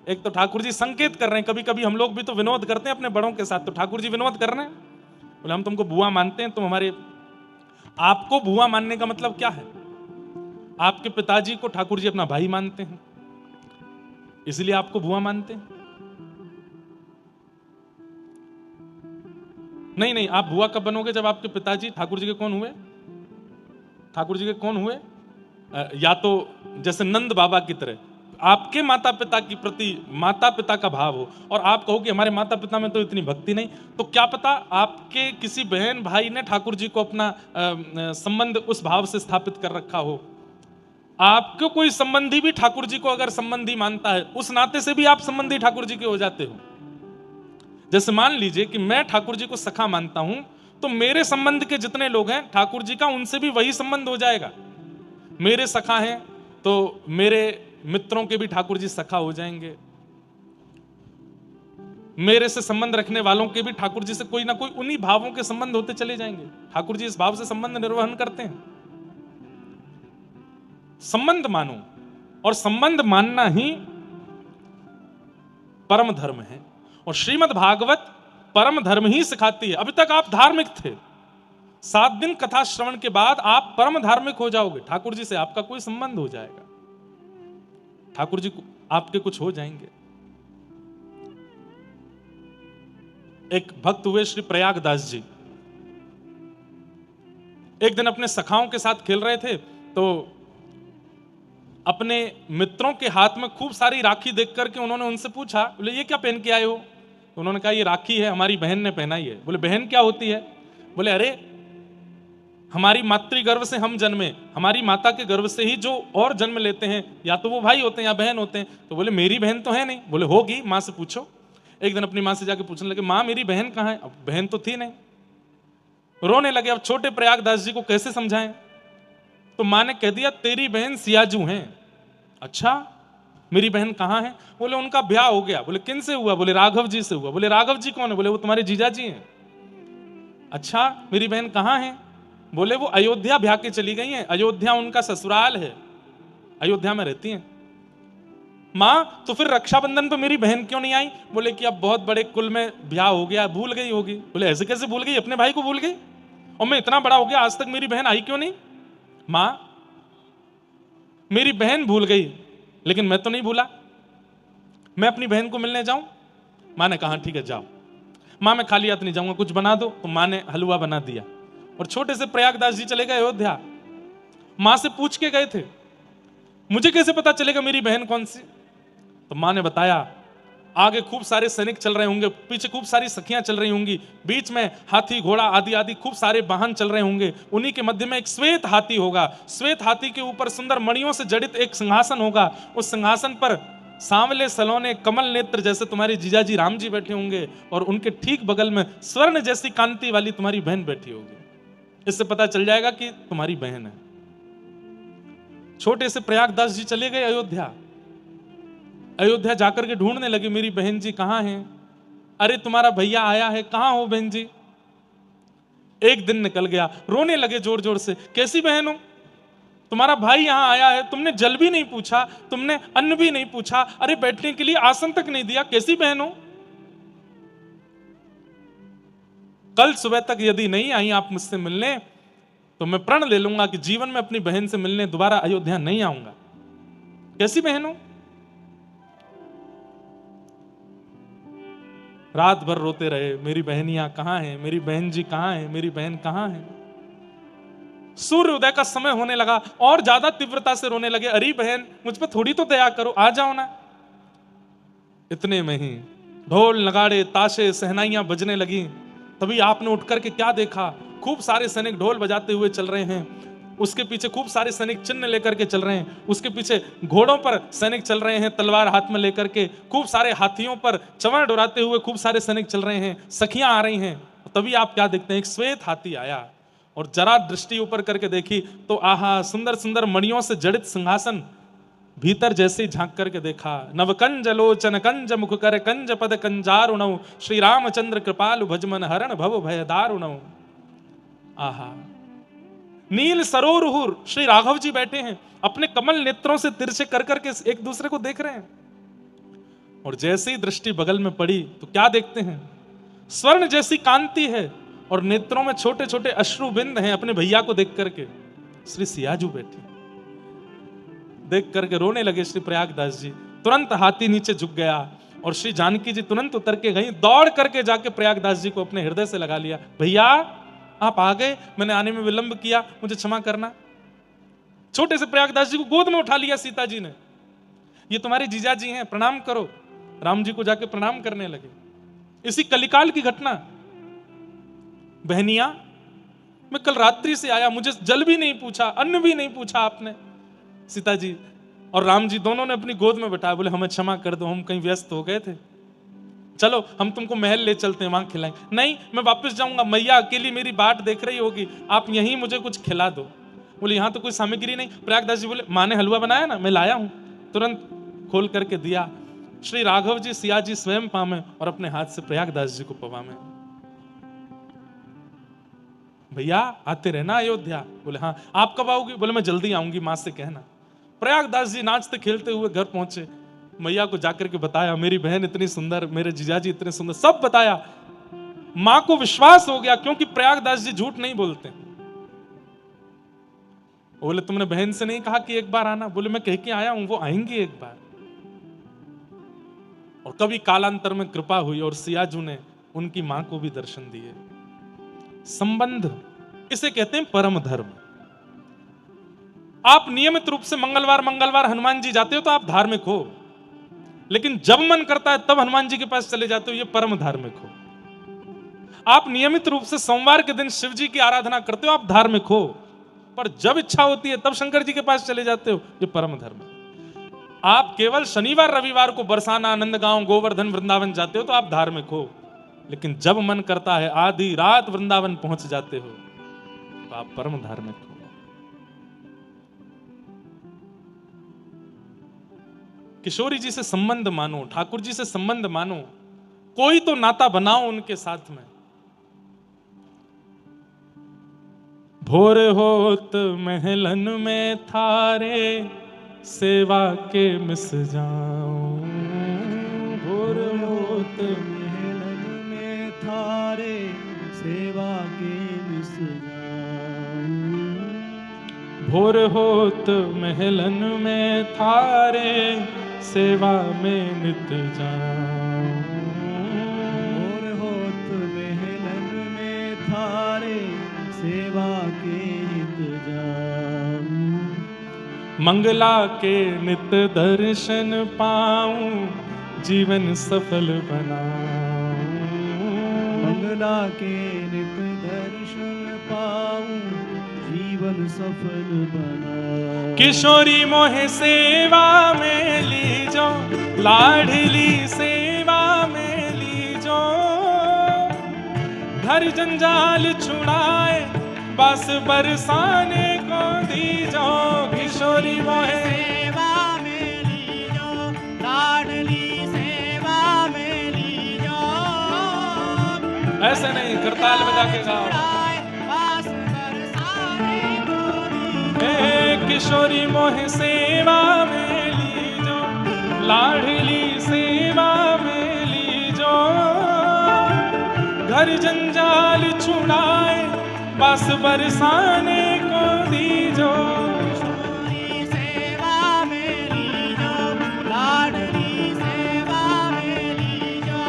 एक तो ठाकुर जी संकेत कर रहे हैं, कभी कभी हम लोग भी तो विनोद करते हैं अपने बड़ों के साथ, तो ठाकुर जी विनोद कर रहे हैं, बोले हम तुमको बुआ मानते हैं, तुम हमारे। आपको बुआ मानने का मतलब क्या है? आपके पिताजी को ठाकुर जी अपना भाई मानते हैं, इसलिए आपको बुआ मानते हैं? नहीं नहीं, आप बुआ कब बनोगे? जब आपके पिताजी ठाकुर जी के कौन हुए? ठाकुर जी के कौन हुए? या तो जैसे नंद बाबा की तरह आपके माता पिता की प्रति माता पिता का भाव हो, और आप कहो कि हमारे माता पिता में तो इतनी भक्ति नहीं, तो क्या पता आपके किसी बहन भाई ने ठाकुर जी को अपना संबंध उस भाव से स्थापित कर रखा हो। आपको कोई संबंधी भी ठाकुर जी को अगर संबंधी मानता है, उस नाते से भी आप संबंधी ठाकुर जी के हो जाते हो। जैसे मान लीजिए कि मैं ठाकुर जी को सखा मानता हूं, तो मेरे संबंध के जितने लोग हैं ठाकुर जी का उनसे भी वही संबंध हो जाएगा। मेरे सखा हैं तो मेरे मित्रों के भी ठाकुर जी सखा हो जाएंगे, मेरे से संबंध रखने वालों के भी ठाकुर जी से कोई ना कोई उन्हीं भावों के संबंध होते चले जाएंगे। ठाकुर जी इस भाव से संबंध निर्वहन करते हैं। संबंध मानो, और संबंध मानना ही परम धर्म है, और श्रीमद् भागवत परम धर्म ही सिखाती है। अभी तक आप धार्मिक थे, 7 दिन कथा श्रवण के बाद आप परम धार्मिक हो जाओगे, ठाकुर जी से आपका कोई संबंध हो जाएगा, ठाकुर जी आपके कुछ हो जाएंगे। एक भक्त हुए श्री प्रयागदास जी, एक दिन अपने सखाओं के साथ खेल रहे थे, तो अपने मित्रों के हाथ में खूब सारी राखी देख करके उन्होंने उनसे पूछा, बोले ये क्या पहन के आए हो? उन्होंने कहा ये राखी है, हमारी बहन ने पहनाई है। बोले बहन क्या होती है? बोले अरे हमारी मातृ गर्भ से हम जन्मे, हमारी माता के गर्भ से ही जो और जन्म लेते हैं, या तो वो भाई होते हैं या बहन होते हैं। तो बोले मेरी बहन तो है नहीं। बोले होगी, माँ से पूछो। एक दिन अपनी माँ से जाके पूछने लगे, माँ मेरी बहन कहाँ है? अब बहन तो थी नहीं, रोने लगे। अब छोटे प्रयागदास जी को कैसे समझाएं? तो माँ ने कह दिया तेरी बहन सियाजू है। अच्छा मेरी बहन कहाँ है? बोले उनका ब्याह हो गया। बोले किन से हुआ? बोले राघव जी से हुआ। बोले राघव जी कौन है? बोले वो तुम्हारे जीजा जी हैं। अच्छा मेरी बहन कहाँ है? बोले वो अयोध्या ब्याह के चली गई हैं, अयोध्या उनका ससुराल है, अयोध्या में रहती हैं। माँ तो फिर रक्षाबंधन पे मेरी बहन क्यों नहीं आई? बोले कि अब बहुत बड़े कुल में ब्याह हो गया, भूल गई होगी। बोले ऐसे कैसे भूल गई? अपने भाई को भूल गई? और मैं इतना बड़ा हो गया आज तक मेरी बहन आई क्यों नहीं? माँ मेरी बहन भूल गई, लेकिन मैं तो नहीं भूला, मैं अपनी बहन को मिलने जाऊं? माँ ने कहा ठीक है जाओ। माँ मैं खाली हाथ नहीं जाऊंगा, कुछ बना दो। तो माँ ने हलवा बना दिया, और छोटे से प्रयागदास जी चले गए अयोध्या। माँ से पूछ के गए थे, मुझे कैसे पता चलेगा मेरी बहन कौन सी? तो माँ ने बताया आगे खूब सारे सैनिक चल रहे होंगे, पीछे खूब सारी सखियां चल रही होंगी, बीच में हाथी घोड़ा आदि आदि खूब सारे वाहन चल रहे होंगे। उन्हीं के मध्य में एक श्वेत हाथी होगा। श्वेत हाथी के ऊपर सुंदर मणियों से जड़ित एक सिंहासन होगा। उस सिंहासन पर सांवले सलोने कमल नेत्र जैसे तुम्हारे जीजाजी राम जी बैठे होंगे, और उनके ठीक बगल में स्वर्ण जैसी कांति वाली तुम्हारी बहन बैठी होगी। इससे पता चल जाएगा कि तुम्हारी बहन है। छोटे से प्रयागदास जी चले गए अयोध्या। अयोध्या जाकर के ढूंढने लगे, मेरी बहन जी कहां हैं? अरे तुम्हारा भैया आया है, कहां हो बहन जी? एक दिन निकल गया, रोने लगे जोर जोर से, कैसी बहन हो? तुम्हारा भाई यहां आया है, तुमने जल भी नहीं पूछा, तुमने अन्न भी नहीं पूछा, अरे बैठने के लिए आसन तक नहीं दिया, कैसी बहन हो? कल सुबह तक यदि नहीं आई आप मुझसे मिलने तो मैं प्रण ले लूंगा कि जीवन में अपनी बहन से मिलने दोबारा अयोध्या नहीं आऊंगा। कैसी बहन हो? रात भर रोते रहे, मेरी बहनियां कहां हैं, मेरी बहन जी कहां है, मेरी बहन कहां है। सूर्य उदय का समय होने लगा, और ज्यादा तीव्रता से रोने लगे, अरे बहन मुझ पर थोड़ी तो दया करो, आ जाओ ना। इतने में ही ढोल नगाड़े ताशे सहनाइयां बजने लगी। तभी आपने उठ करके क्या देखा? खूब सारे सैनिक ढोल बजाते हुए चल रहे हैं, उसके पीछे खूब सारे सैनिक चिन्ह लेकर के चल रहे हैं, उसके पीछे घोड़ों पर सैनिक चल रहे हैं तलवार हाथ में लेकर के, खूब सारे हाथियों पर चंवर डोराते हुए खूब सारे सैनिक चल रहे हैं, सखियां आ रही हैं। तभी आप क्या देखते हैं? एक श्वेत हाथी आया, और जरा दृष्टि ऊपर करके देखी तो आहा, सुंदर सुंदर मणियों से जड़ित सिंहासन। भीतर जैसे ही झांक करके देखा, नवकंज लोचन कंज मुख कर कंज पद कंजारुणौ, श्री रामचंद्र कृपालु भजमन हरण भव भय दारुणौ। आहा, नील सरोरुहुर श्री राघव जी बैठे हैं, अपने कमल नेत्रों से तिरछे कर करके एक दूसरे को देख रहे हैं। और जैसे ही दृष्टि बगल में पड़ी तो क्या देखते हैं? स्वर्ण जैसी कांति है, और नेत्रों में छोटे छोटे अश्रु बिंद हैं। अपने भैया को देख करके श्री सियाजू बैठी, देख करके रोने लगे श्री प्रयागदास जी। तुरंत हाथी नीचे झुक गया, और श्री जानकी जी तुरंत उतर के गई, दौड़ करके जाके प्रयागदास जी को अपने हृदय से लगा लिया। भैया आप आ गए, मैंने आने में विलंब किया, मुझे क्षमा करना। छोटे से प्रयागदास जी को गोद में उठा लिया सीता जी ने, ये तुम्हारे जीजा जी हैं, प्रणाम करो। राम जी को जाके प्रणाम करने लगे। इसी कलिकाल की घटना। बहनिया, मैं कल रात्रि से आया, मुझे जल भी नहीं पूछा, अन्न भी नहीं पूछा आपने। सीता जी और राम जी दोनों ने अपनी गोद में बैठाया, बोले हमें क्षमा कर दो, हम कहीं व्यस्त हो गए थे, चलो हम तुमको महल ले चलते हैं, वहां खिलाएंगे। नहीं, मैं वापस जाऊंगा, मैया अकेली मेरी बाट देख रही होगी, आप यहीं मुझे कुछ खिला दो। बोले यहां तो कोई सामग्री नहीं। प्रयागदास जी बोले माँ ने हलवा बनाया ना, मैं लाया हूं। तुरंत खोल करके दिया। श्री राघव जी सिया जी स्वयं पामे, और अपने हाथ से प्रयागदास जी को पवामे। भैया आते रहना अयोध्या। बोले हाँ। आप कब आओगी? बोले मैं जल्दी आऊंगी, मां से कहना। प्रयागदास जी नाचते खेलते हुए घर पहुंचे, मैया को जाकर के बताया, मेरी बहन इतनी सुंदर, मेरे जीजाजी इतने सुंदर, सब बताया। मां को विश्वास हो गया, क्योंकि प्रयागदास जी झूठ नहीं बोलते। बोले तुमने बहन से नहीं कहा कि एक बार आना? बोले मैं कह के आया हूं, वो आएंगी एक बार। और कभी कालांतर में कृपा हुई, और सियाजू ने उनकी मां को भी दर्शन दिए। संबंध, इसे कहते हैं परम धर्म। आप नियमित रूप से मंगलवार हनुमान जी जाते हो तो आप धार्मिक हो, लेकिन जब मन करता है तब हनुमान जी के पास चले जाते हो, ये परम धार्मिक हो। आप नियमित रूप से सोमवार के दिन शिव जी की आराधना करते हो, आप धार्मिक हो, पर जब इच्छा होती है तब शंकर जी के पास चले जाते हो, ये परम धर्म है। आप केवल शनिवार रविवार को बरसाना, नंदगांव, गोवर्धन, वृंदावन जाते हो तो आप धार्मिक हो, लेकिन जब मन करता है आधी रात वृंदावन पहुंच जाते हो तो आप परम धार्मिक हो। किशोरी जी से संबंध मानो, ठाकुर जी से संबंध मानो, कोई तो नाता बनाओ उनके साथ में। भोर होत महलन में थारे सेवा के मिस जाऊं, भोर होत महलन में थारे सेवा के मिस जाऊं, भोर होत महलन में थारे सेवा में नित जाऊं, भोर होत महलन में थारे सेवा के नित जाऊं, मंगला के नित दर्शन पाऊं, जीवन सफल बनाऊं। मंगला के नित दर्शन पाऊं, जीवन सफल बनाऊं। किशोरी मोहे सेवा में लीजो, लाडली सेवा में लीजो। घर जंजाल छुड़ाए, बस बरसाने को दीजो। किशोरी मोहे सेवा में लीजो, लाडली सेवा में लीजो। ऐसे नहीं, करताल बजा के गाओ। बस बरसाने को दीजो। किशोरी मोहे सेवा में लीजो, लाडली सेवा में लीजो। घर जंजाल छुड़ाए, बस बरसाने को दीजो। किशोरी सेवा में लीजो, लाडली सेवा में लीजो।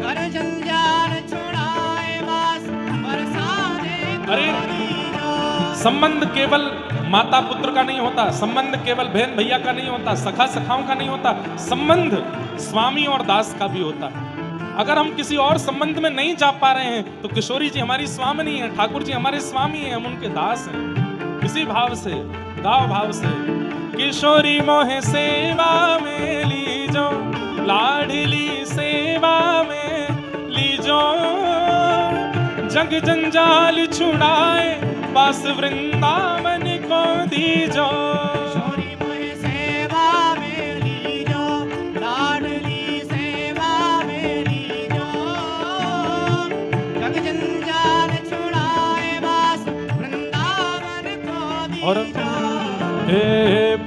घर जंजाल छुड़ाए, बस बरसाने को अरे, दीजो। संबंध केवल माता पुत्र का नहीं होता, संबंध केवल बहन भैया का नहीं होता, सखा सखाओं का नहीं होता, संबंध स्वामी और दास का भी होता है। अगर हम किसी और संबंध में नहीं जा पा रहे हैं तो किशोरी जी हमारी स्वामिनी है, ठाकुर जी हमारे स्वामी हैं, हम उनके दास हैं। इसी भाव से, दाव भाव से, किशोरी मोहे सेवा में लीजो, लाडली सेवा में लीजो। जग जंजाल छुड़ाए, बस वृंदावन को दीजो। किशोरी मोहे सेवा में लीजो, लाडली सेवा में लीजो। जग जंजाल छुड़ाए, बस वृंदावन को और दीजो।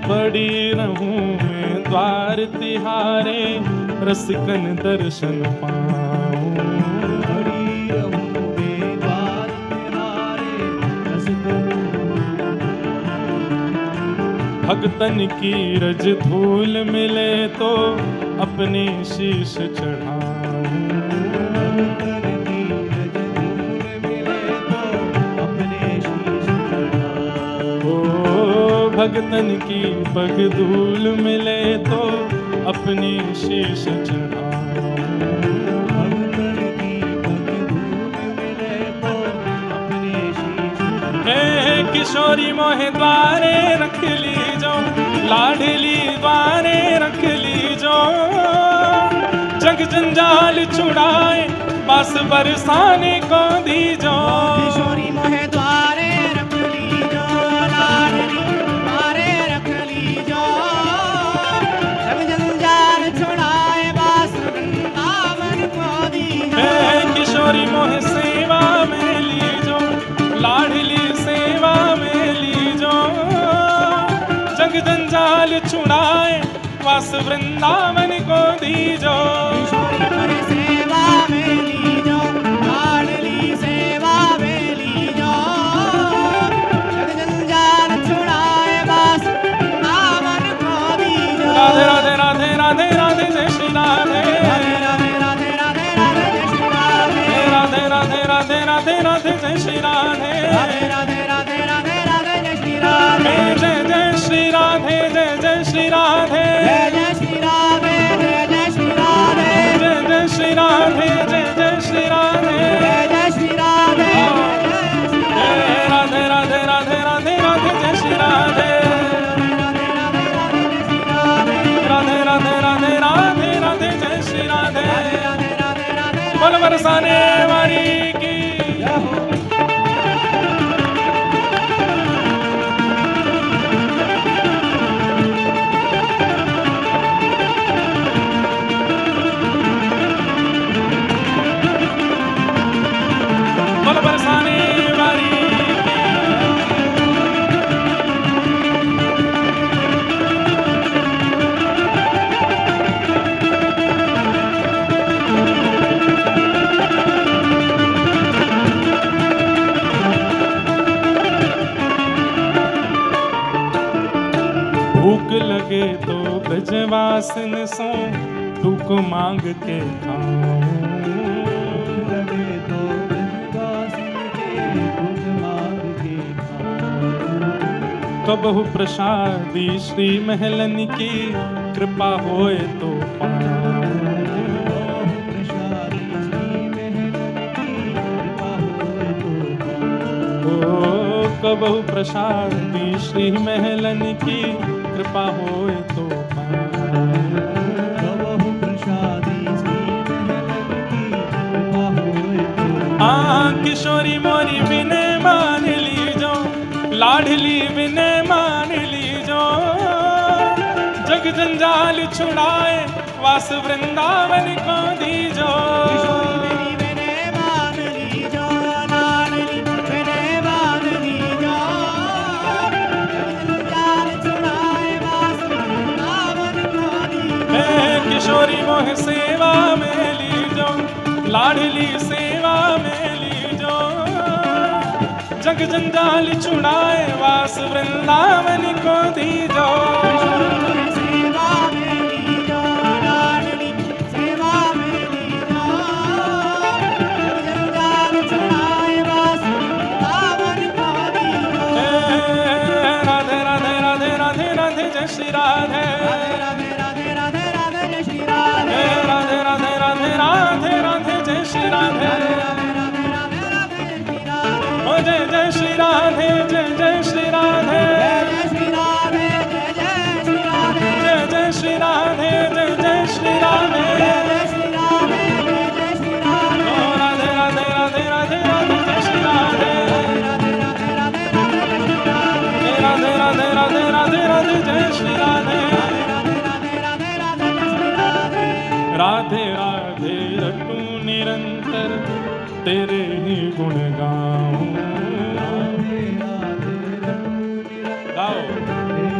पड़ी रहूं मैं द्वार तिहारे, रसिकन दर्शन पाऊं। पड़ी रहूं मैं द्वार तिहारे, रसिकन। भक्तन की रज धूल मिले तो अपने शीश चढ़ाऊं। भक्तन की रज धूल मिले तो अपने शीश चढ़ाऊं। ओ भक्तन की पग धूल मिले तो अपने शीश चढ़ाऊं। भक्तन की पग धूल मिले तो अपने शीश चढ़ाऊं। किशोरी मोहे द्वारे रख लीजो, लाडली द्वारे रख लीजो। जग जंजाल छुड़ाए, बस बरसाने को दीजो। किशोरी मोहे द्वारे रख लीजो, लाडली द्वारे रख लीजो। जग जंजाल छुड़ाए, बस वृंदावन को दीजो। किशोरी मोहे सेवा में लीजो, लाडली सेवा में लीजो। जग जंजाल छुड़ाए, बस वृंदावन को दीजो। किशोरी मोहे सेवा में लीजो, लाडली सेवा में लीजो। जग जंजाल छुड़ाए, बस वृंदावन को दीजो। राधे राधे राधे राधे राधे जय श्री राधे। राधे राधे राधे राधे राधे जय श्री राधे। राधे राधे राधे राधे राधे जय श्री राधे। राधे राधे राधे राधे राधे जय श्री राधे। जय जय श्री राधे, जय जय श्री राधे। जय जय श्री राधे, जय जय श्री राधे। जय जय श्री राधे, जय जय श्री राधे। जय जय श्री राधे, जय श्री राधे। राधे राधे राधे राधे राधे जय श्री राधे। राधे राधे राधे राधे राधे जय श्री राधे। बोल बरसाने वाली की। बोल बरसाने वाली भूख लगे तो ब्रजवासिन सो, टूक मांग के खाऊं। लगे तो ब्रजवासिन के दूध मांग के खाऊं। कबहु प्रसादी श्री महलन की, कृपा होए तो कबहु प्रसादी श्री महलन की कृपा होए तो कबहु प्रसादी श्री महलन की कृपा होए तो किशोरी मोरी विनय मान लीजो, लाडली विनय मान लीजो, जग जंजाल छुड़ाए वास वृंदावन को दीजो। किशोरी मोह सेवा में लीजो, लाडली सेवा में लीजो, जग जंजाल छुड़ाए वास वृंदावन को दीजो। सेवा में लीजो, लाडली सेवा में लीजो, जग जंजाल छुड़ाए वास वृंदावन को दीजो। राधे राधे राधे राधे राधे जय श्री राधे, राधे राधे राधे राधे राधे जय श्री राधे, राधे राधे राधे राधे राधे जय श्री राधे, राधे राधे राधे राधे राधे जय श्री राधे। ओ जय जय श्री राधे, जय जय श्री राधे, जय श्री राधे, जय जय श्री राधे, जय जय श्री राधे, जय जय श्री राधे, जय श्री राधे, जय जय श्री राधे। ओ राधे राधे राधे राधे राधे जय श्री राधे, राधे राधे राधे राधे जय श्री राधे, राधे राधे राधे राधे राधे जय श्री राधे। राधे राधे राधे राधे जय श्री राधे। राधे राधे रटूं निरंतर तेरे ही गुण गाऊं, राधे राधे रटूं गाओ। निरंतर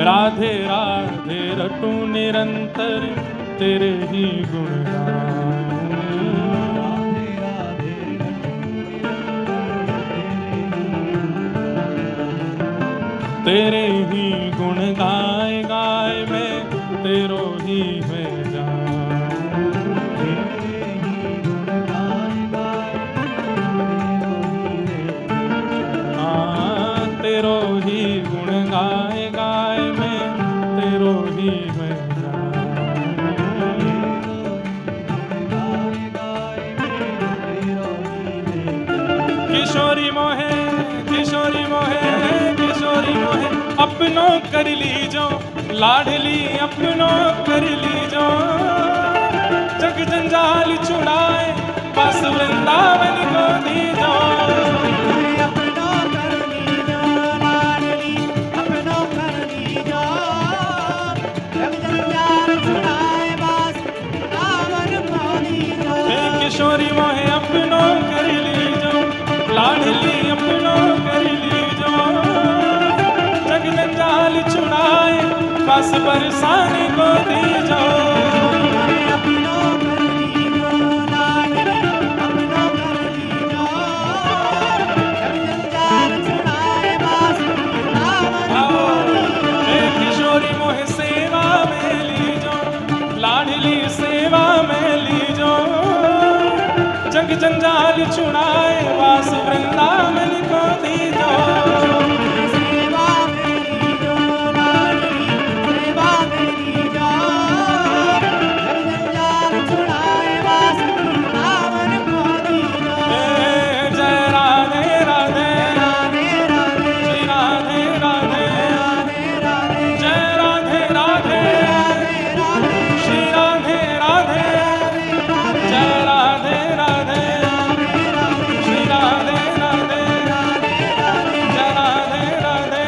राधे राधे रटूं निरंतर तेरे ही गुण गाऊं, राधे राधे रटूं निरंतर तेरे ही गुण गाए गाए मैं तेरो ही मैं जाऊं। तेरे ही गुण गाए गाए तेरो ही गुण गाए गाए मैं तेरो ही मैं किशोरी मोहे किशोरी मोहे किशोरी मोहे अपनो कर लीजो, लाडली अपनो कर लीजो, जग जंजाल छुड़ाए बस वृंदावन को दीजो। अपनो कर लीजो, लाडली अपनो कर लीजो, जग जंजाल छुड़ाए बस वृंदावन को दीजो। किशोरी मोहे अपनो कर लीजो, लाडली अपनो कर लीजो, जग जंजाल छुड़ाए बस बरसाने को दीजो। अपनो कर लीजो, लाडली अपनो कर लीजो, जग जंजाल छुड़ाए बस वृंदावन को दीजो। किशोरी मोहे सेवा में लीजो, लाडली सेवा में लीजो, जग जंजाल छुड़ाए वास वृंदावन को दीजो। सेवा में लीजो, लाडली सेवा में लीजो, जग जंजाल छुड़ाए वास वृंदावन को दीजो। जय राधे राधे राधे राधे श्री राधे राधे, राधे राधे जय राधे राधे श्री राधे राधे, जय राधे राधे श्री राधे राधे, जय राधे राधे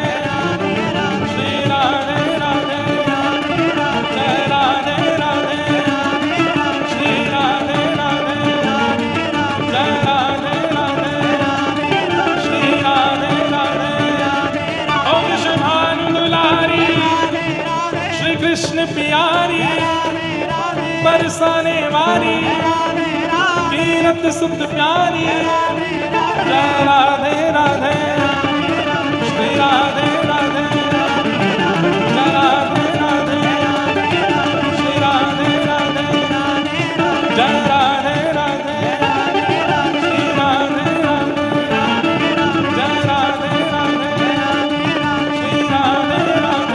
श्री राधे राधे, जय राधे राधे श्री राधे राधे, जय राधे राधे श्री राधे राधे। ओ कृष्ण भानु दुलारी श्री कृष्ण प्यारी, बरसाने वाली तीरथ सुत प्यारी, जय राधे राधे श्री राधे राधे, जय राधे राधे श्री राधे राधे, जय राधे राधे श्री राधे राधे, जय राधे राधे श्री राधे राधे।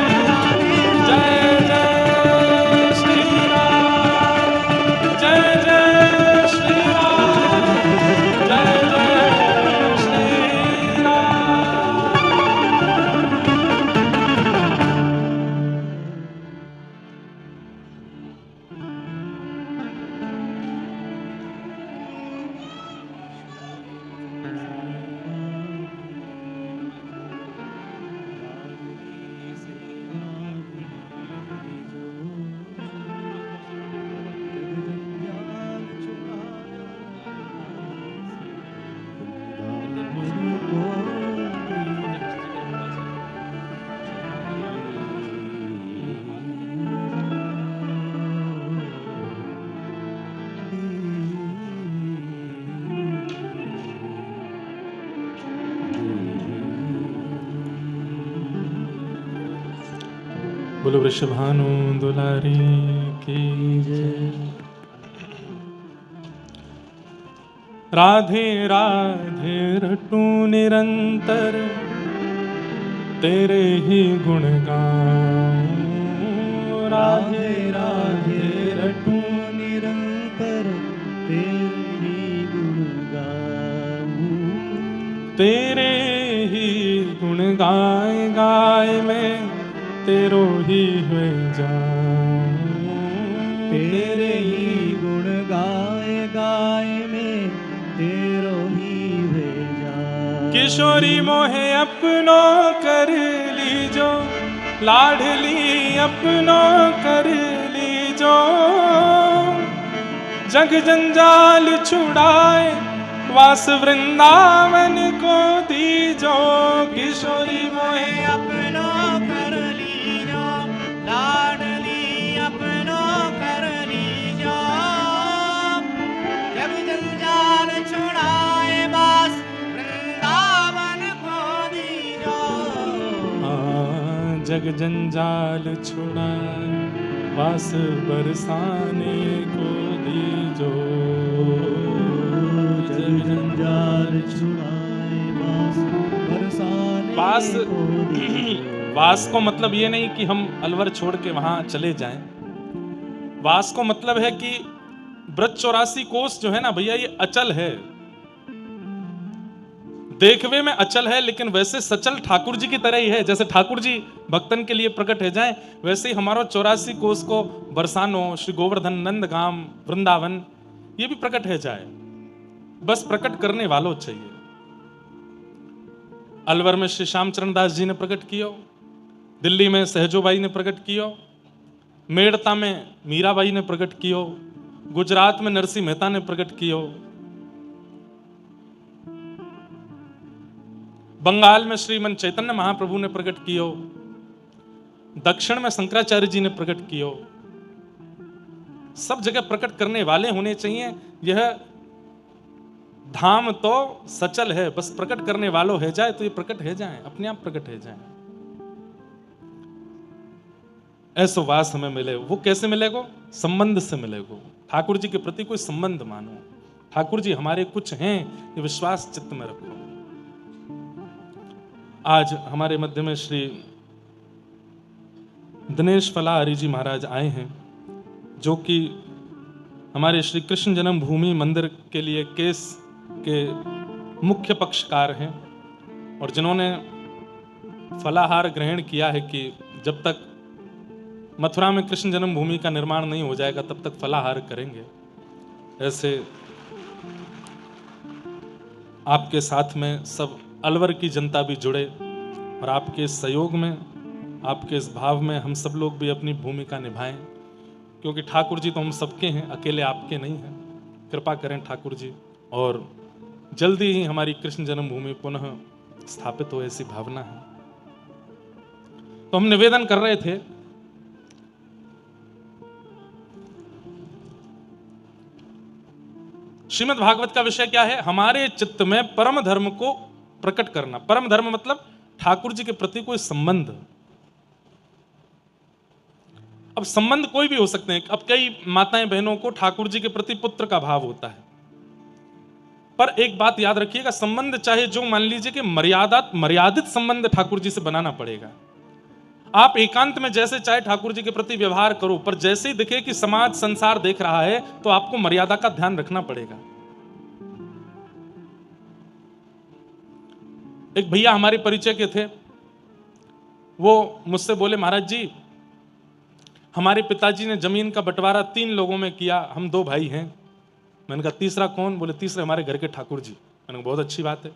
बोलो वृषभानु दुलारी की जय। राधे राधे रटू निरंतर तेरे ही गुण गाऊं। राधे राधे रटू निरंतर तेरे ही गुण गाऊं। तेरे ही गुण गाए गाए मैं तेरो ही हुए जाऊं। तेरे ही गुण गाए गाए में तेरो ही भेजा। किशोरी मोहे अपनो कर लीजो, लाडली अपनो कर लीजो। जग जंजाल छुड़ाए वास वृंदावन को दीजो। किशोरी मोहे अपनो कर लीजो, लाडली अपनो कर लीजो। जग जंजाल छुड़ाए बास वृंदावन को दीजो। जग जंजाल छुड़ाए वास बरसाने को दीजो। जग जंजाल छुड़ाए बास बरसाने वास को दीजो। वास को मतलब ये नहीं कि हम अलवर छोड़ के वहां चले जाएं। वास को मतलब है कि ब्रज 84 कोस जो है ना भैया, ये अचल है। देखवे में अचल है लेकिन वैसे सचल ठाकुर जी की तरह ही है। जैसे ठाकुर जी भक्तन के लिए प्रकट है जाए, वैसे ही हमारा 84 कोस को बरसानो, श्री गोवर्धन, नंदगाम, वृंदावन, ये भी प्रकट है जाए। बस प्रकट करने वालों चाहिए। अलवर में श्री श्यामचरण दास जी ने प्रकट किया, दिल्ली में सहजोबाई ने प्रकट किया, मेड़ता में मीराबाई ने प्रकट किया, गुजरात में नरसिंह मेहता ने प्रकट किया, बंगाल में श्रीमन चैतन्य महाप्रभु ने प्रकट कियो, दक्षिण में शंकराचार्य जी ने प्रकट कियो। सब जगह प्रकट करने वाले होने चाहिए। यह धाम तो सचल है, बस प्रकट करने वालों है जाए तो ये प्रकट है जाए, अपने आप प्रकट है जाए। ऐसो वास हमें मिले। वो कैसे मिलेगो? संबंध से मिलेगो। ठाकुर जी के प्रति कोई संबंध मानो, ठाकुर जी हमारे कुछ हैं, ये विश्वास चित्त में रखो। आज हमारे मध्य में श्री दिनेश फलाहरी जी महाराज आए हैं, जो कि हमारे श्री कृष्ण जन्मभूमि मंदिर के लिए केस के मुख्य पक्षकार हैं, और जिन्होंने फलाहार ग्रहण किया है कि जब तक मथुरा में कृष्ण जन्मभूमि का निर्माण नहीं हो जाएगा तब तक फलाहार करेंगे। ऐसे आपके साथ में सब अलवर की जनता भी जुड़े, और आपके इस सहयोग में, आपके इस भाव में हम सब लोग भी अपनी भूमिका निभाएं, क्योंकि ठाकुर जी तो हम सबके हैं, अकेले आपके नहीं हैं। कृपा करें ठाकुर जी, और जल्दी ही हमारी कृष्ण जन्मभूमि पुनः स्थापित हो, ऐसी भावना है। तो हम निवेदन कर रहे थे, श्रीमद् भागवत का विषय क्या है? हमारे चित्त में परम धर्म को प्रकट करना। परम धर्म मतलब ठाकुर जी के प्रति कोई संबंध। अब संबंध कोई भी हो सकते हैं। अब कई माताएं बहनों को ठाकुर जी के प्रति पुत्र का भाव होता है, पर एक बात याद रखिएगा, संबंध चाहे जो, मान लीजिए कि मर्यादित संबंध ठाकुर जी से बनाना पड़ेगा। आप एकांत में जैसे चाहे ठाकुर जी के प्रति व्यवहार करो, पर जैसे ही दिखे कि समाज संसार देख रहा है तो आपको मर्यादा का ध्यान रखना पड़ेगा। एक भैया हमारे परिचय के थे, वो मुझसे बोले, महाराज जी हमारे पिताजी ने जमीन का बंटवारा 3 लोगों में किया, हम 2 भाई हैं। मैंने कहा तीसरा कौन? बोले तीसरे हमारे घर के ठाकुर जी। मैंने कहा बहुत अच्छी बात है,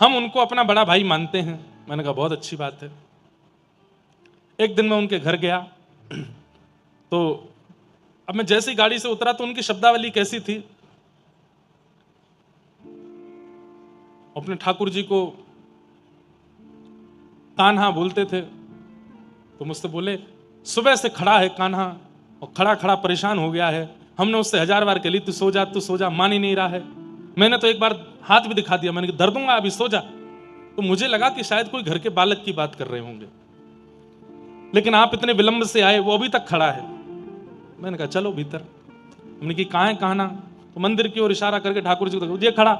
हम उनको अपना बड़ा भाई मानते हैं। मैंने कहा बहुत अच्छी बात है। एक दिन मैं उनके घर गया, तो अब मैं जैसे ही गाड़ी से उतरा तो उनकी शब्दावली कैसी थी, अपने ठाकुर जी को कान्हा बोलते थे। तो मुझसे बोले, सुबह से खड़ा है कान्हा, और खड़ा खड़ा परेशान हो गया है। हमने उससे 1000 बार कह ली तू सो जा, मान ही नहीं रहा है। मैंने तो एक बार हाथ भी दिखा दिया, मैंने कहा दर्द दूंगा, अभी सो जा। तो मुझे लगा कि शायद कोई घर के बालक की बात कर रहे होंगे। लेकिन आप इतने विलंब से आए, वो अभी तक खड़ा है। मैंने कहा चलो भीतर। हमने कि कहाँ है, कहाँ ना? तो मंदिर की ओर इशारा करके ठाकुर जी को, ये खड़ा,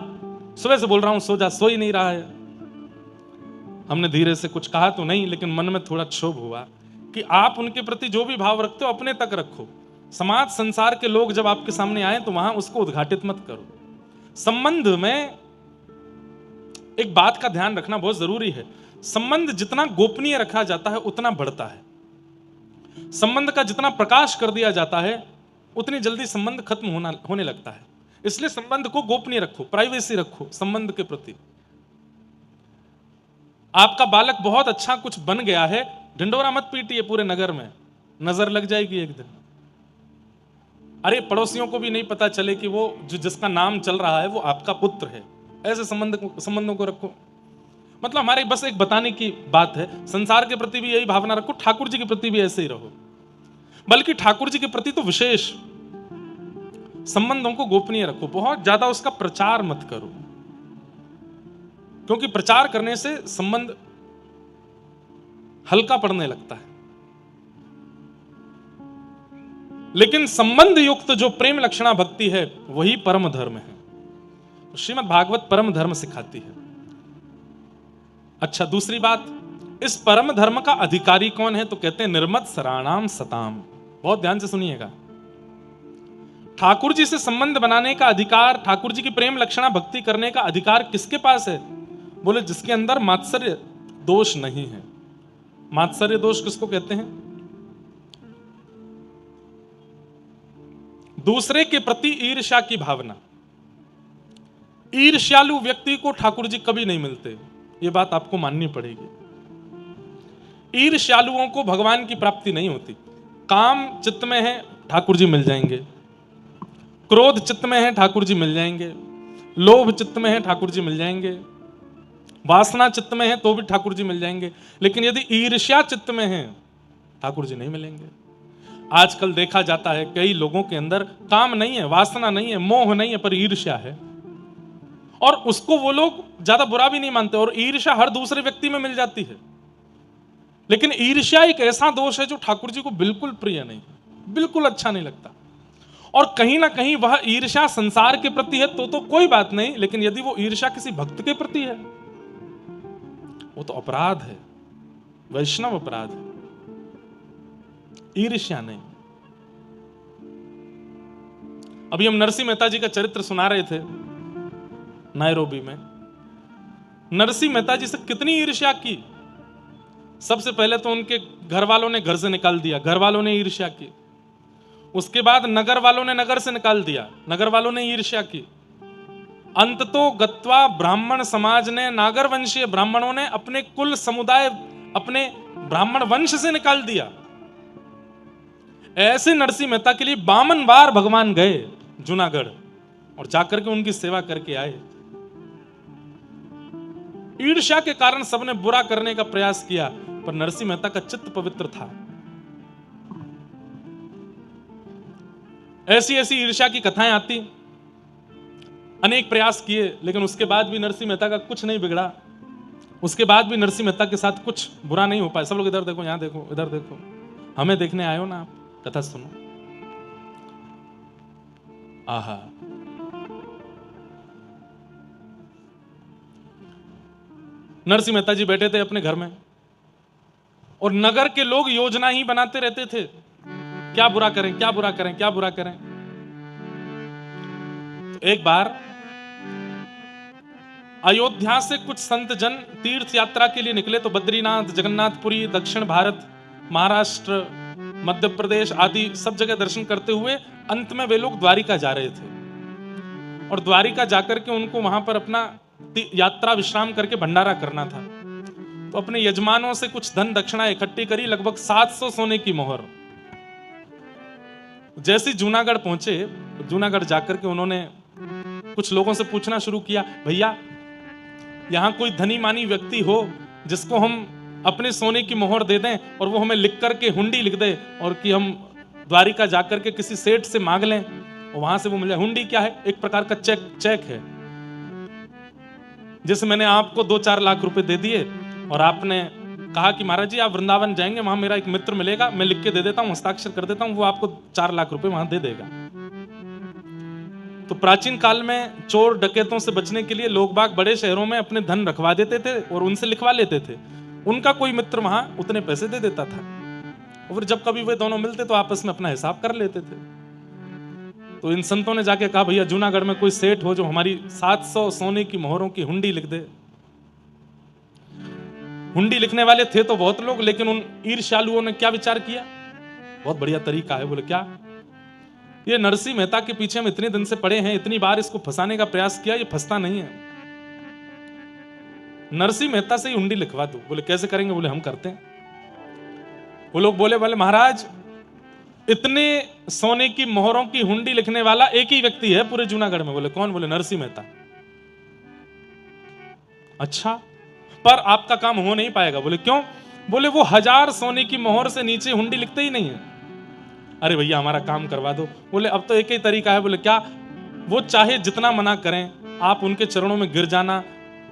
सुबह से बोल रहा हूं सो जा, सो ही नहीं रहा है। हमने धीरे से कुछ कहा तो नहीं, लेकिन मन में थोड़ा क्षोभ हुआ कि आप उनके प्रति जो भी भाव रखते हो अपने तक रखो। समाज संसार के लोग जब आपके सामने आए तो वहां उसको उद्घाटित मत करो। संबंध में एक बात का ध्यान रखना बहुत जरूरी है, संबंध जितना गोपनीय रखा जाता है उतना बढ़ता है। संबंध का जितना प्रकाश कर दिया जाता है उतनी जल्दी संबंध खत्म होने लगता है। इसलिए संबंध को गोपनीय रखो, प्राइवेसी रखो संबंध के प्रति। आपका बालक बहुत अच्छा कुछ बन गया है, ढिंडोरा मत पीटिए पूरे नगर में, नजर लग जाएगी एक दिन। अरे पड़ोसियों को भी नहीं पता चले कि वो जो जिसका नाम चल रहा है वो आपका पुत्र है। ऐसे संबंधों को रखो। मतलब हमारे बस एक बताने की बात है, संसार के प्रति भी यही भावना रखो, ठाकुर जी के प्रति भी ऐसे ही रहो। बल्कि ठाकुर जी के प्रति तो विशेष संबंधों को गोपनीय रखो, बहुत ज्यादा उसका प्रचार मत करो, क्योंकि प्रचार करने से संबंध हल्का पड़ने लगता है। लेकिन संबंध युक्त जो प्रेम लक्षणा भक्ति है वही परम धर्म है। श्रीमद् भागवत परम धर्म सिखाती है। अच्छा, दूसरी बात, इस परम धर्म का अधिकारी कौन है? तो कहते हैं निर्मत सराणाम सताम। बहुत ध्यान से सुनिएगा। ठाकुर जी से संबंध बनाने का अधिकार, ठाकुर जी की प्रेम लक्षणा भक्ति करने का अधिकार किसके पास है? बोले जिसके अंदर मात्सर्य दोष नहीं है। मात्सर्य दोष किसको कहते हैं? दूसरे के प्रति ईर्ष्या की भावना। ईर्ष्यालु व्यक्ति को ठाकुर जी कभी नहीं मिलते, ये बात आपको माननी पड़ेगी। ईर्ष्यालुओं को भगवान की प्राप्ति नहीं होती। काम चित्त में है, ठाकुर जी मिल जाएंगे। क्रोध चित्त में है, ठाकुर जी मिल जाएंगे। लोभ चित्त में है, ठाकुर जी मिल जाएंगे। वासना चित्त में है तो भी ठाकुर जी मिल जाएंगे। लेकिन यदि ईर्ष्या चित्त में है, ठाकुर जी नहीं मिलेंगे। आजकल देखा जाता है कई लोगों के अंदर काम नहीं है, वासना नहीं है, मोह नहीं है, पर ईर्ष्या है। और उसको वो लोग ज्यादा बुरा भी नहीं मानते, और ईर्ष्या हर दूसरे व्यक्ति में मिल जाती है। लेकिन ईर्ष्या एक ऐसा दोष है जो ठाकुर जी को बिल्कुल प्रिय नहीं, बिल्कुल अच्छा नहीं लगता। और कहीं ना कहीं वह ईर्ष्या संसार के प्रति है तो कोई बात नहीं, लेकिन यदि वो ईर्ष्या किसी भक्त के प्रति है वो तो अपराध है, वैष्णव अपराध है, ईर्ष्या नहीं। अभी हम नरसिंह मेहता जी का चरित्र सुना रहे थे नायरोबी में। नरसिंह मेहता जी से कितनी ईर्ष्या की। सबसे पहले तो उनके घर वालों ने घर से निकाल दिया, घर वालों ने ईर्ष्या की। उसके बाद नगर वालों ने नगर से निकाल दिया, नगर वालों ने ईर्ष्या की। अंततो गत्वा ब्राह्मण समाज ने, नागर वंशीय ब्राह्मणों ने अपने कुल समुदाय, अपने ब्राह्मण वंश से निकाल दिया। ऐसे नरसिंह मेहता के लिए 52 बार भगवान गए जूनागढ़ और जाकर के उनकी सेवा करके आए। ईर्ष्या के कारण सबने बुरा करने का प्रयास किया, पर नरसिंह मेहता का चित्त पवित्र था। ऐसी ऐसी ईर्ष्या की कथाएं आती, अनेक प्रयास किए, लेकिन उसके बाद भी नरसिंह मेहता का कुछ नहीं बिगड़ा। उसके बाद भी नरसिंह मेहता के साथ कुछ बुरा नहीं हो पाया। सब लोग इधर देखो, यहां देखो, इधर देखो, हमें देखने आए हो ना आप, कथा सुनो। आहा, नरसिंह मेहता जी बैठे थे अपने घर में और नगर के लोग योजना ही बनाते रहते थे, क्या बुरा करें, क्या बुरा करें, क्या बुरा करें। तो एक बार अयोध्या से कुछ संत जन तीर्थ यात्रा के लिए निकले, तो बद्रीनाथ, जगन्नाथपुरी, दक्षिण भारत, महाराष्ट्र, मध्य प्रदेश आदि सब जगह दर्शन करते हुए अंत में वे लोग द्वारिका जा रहे थे। और द्वारिका जाकर के उनको वहां पर अपना यात्रा विश्राम करके भंडारा करना था। तो अपने यजमानों से कुछ धन दक्षिणा इकट्ठी करी, लगभग 700 सोने की मोहर। जैसे जूनागढ़ पहुंचे, जूनागढ़ जाकर के उन्होंने कुछ लोगों से पूछना शुरू किया, भैया यहां कोई धनी मानी व्यक्ति हो जिसको हम अपने सोने की मोहर दे दें और वो हमें लिख करके हुंडी लिख दे, और कि हम द्वारिका जाकर के किसी सेठ से मांग लें और वहां से वो मिल जाए। हुंडी क्या है? एक प्रकार का चेक है। जैसे मैंने आपको 2-4 लाख रुपए दे दिए और आपने कहा कि महाराज जी आप वृंदावन जाएंगे, वहां मेरा एक मित्र मिलेगा, मैं लिख के दे देता हूं, हस्ताक्षर कर देता हूं, वो आपको 4 लाख रुपए वहां दे देगा। तो प्राचीन काल में चोर डकैतों से बचने के लिए लोग बाग बड़े शहरों में अपने धन रखवा देते थे और उनसे लिखवा लेते थे। उनका कोई मित्र वहां उतने पैसे दे देता था, और फिर जब कभी वे दोनों मिलते तो आपस में अपना हिसाब कर लेते थे। तो इन संतों ने जाके कहा भैया जूनागढ़ में कोई सेठ हो जो हमारी 700 सोने की मोहरों की हुंडी लिख दे। हुंडी लिखने वाले थे तो बहुत लोग, लेकिन उन ईर्ष्यालुओं ने क्या विचार किया, बहुत बढ़िया तरीका है। बोले क्या, ये नरसिंह मेहता के पीछे हम इतने दिन से पड़े हैं, इतनी बार इसको फंसाने का प्रयास किया, ये फंसता नहीं है, नरसिंह मेहता से ही हुंडी लिखवा दो। बोले कैसे करेंगे, बोले हम करते हैं। वो लोग बोले महाराज इतने सोने की मोहरों की हुंडी लिखने वाला एक ही व्यक्ति है पूरे जूनागढ़ में। बोले कौन, बोले नरसिंह मेहता। अच्छा, पर आपका काम हो नहीं पाएगा। बोले क्यों, बोले वो 1000 सोने की मोहर से नीचे हुंडी लिखते ही नहीं है। अरे भैया हमारा काम करवा दो। बोले अब तो एक ही तरीका है। बोले क्या, वो चाहे जितना मना करें, आप उनके चरणों में गिर जाना,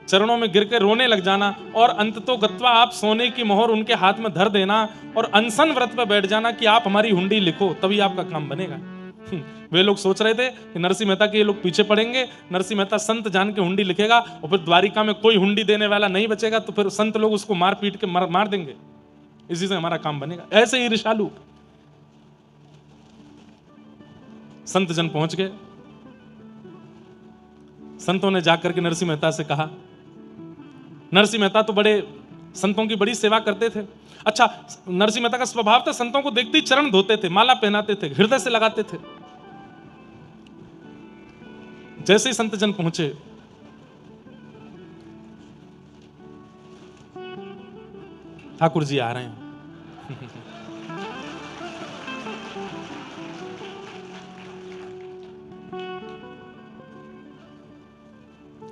चरणों में गिर के रोने लग जाना, और अंततो गत्वा आप सोने की मोहर उनके हाथ में धर देना और अनशन व्रत पर बैठ जाना कि आप हमारी हुंडी लिखो, तभी आपका काम बनेगा। वे लोग सोच रहे थे कि नरसिंह मेहता के ये लोग पीछे पड़ेंगे, नरसिंह मेहता संत जान के हुंडी लिखेगा और फिर द्वारिका में कोई हुंडी देने वाला नहीं बचेगा, तो फिर संत लोग उसको मार पीट के मार देंगे, इसी से हमारा काम बनेगा। ऐसे ही ईर्ष्यालु संत जन पहुंच गए। संतों ने जाकर के नरसिंह मेहता से कहा, नरसिंह मेहता तो बड़े संतों की बड़ी सेवा करते थे। अच्छा, नरसिंह मेहता का स्वभाव था संतों को देखते ही चरण धोते थे, माला पहनाते थे, हृदय से लगाते थे। जैसे ही संत जन पहुंचे, ठाकुर जी आ रहे हैं।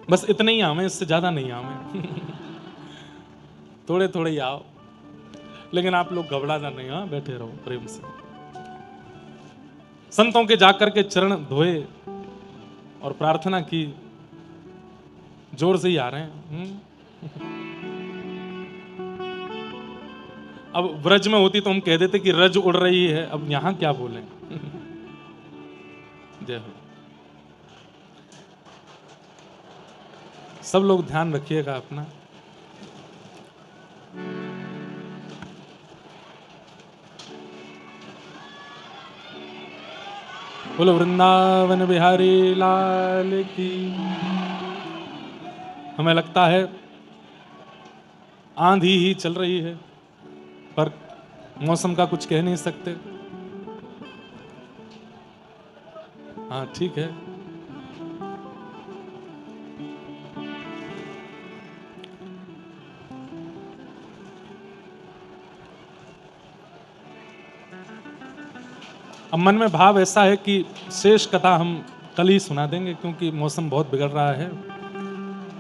बस इतने ही आवे, इससे ज्यादा नहीं आवे। थोड़े थोड़े ही आओ, लेकिन आप लोग घबराना नहीं, हाँ बैठे रहो प्रेम से। संतों के जाकर के चरण धोए और प्रार्थना की, जोर से ही आ रहे हैं। अब व्रज में होती तो हम कह देते कि रज उड़ रही है, अब यहां क्या बोलें। जय हो। सब लोग ध्यान रखिएगा अपना। बोलो वृंदावन बिहारी लाल की। हमें लगता है आंधी ही चल रही है, पर मौसम का कुछ कह नहीं सकते। हाँ ठीक है। अब मन में भाव ऐसा है कि शेष कथा हम कल ही सुना देंगे, क्योंकि मौसम बहुत बिगड़ रहा है,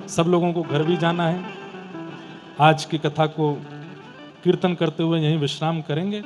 सब लोगों को घर भी जाना है। आज की कथा को कीर्तन करते हुए यहीं विश्राम करेंगे।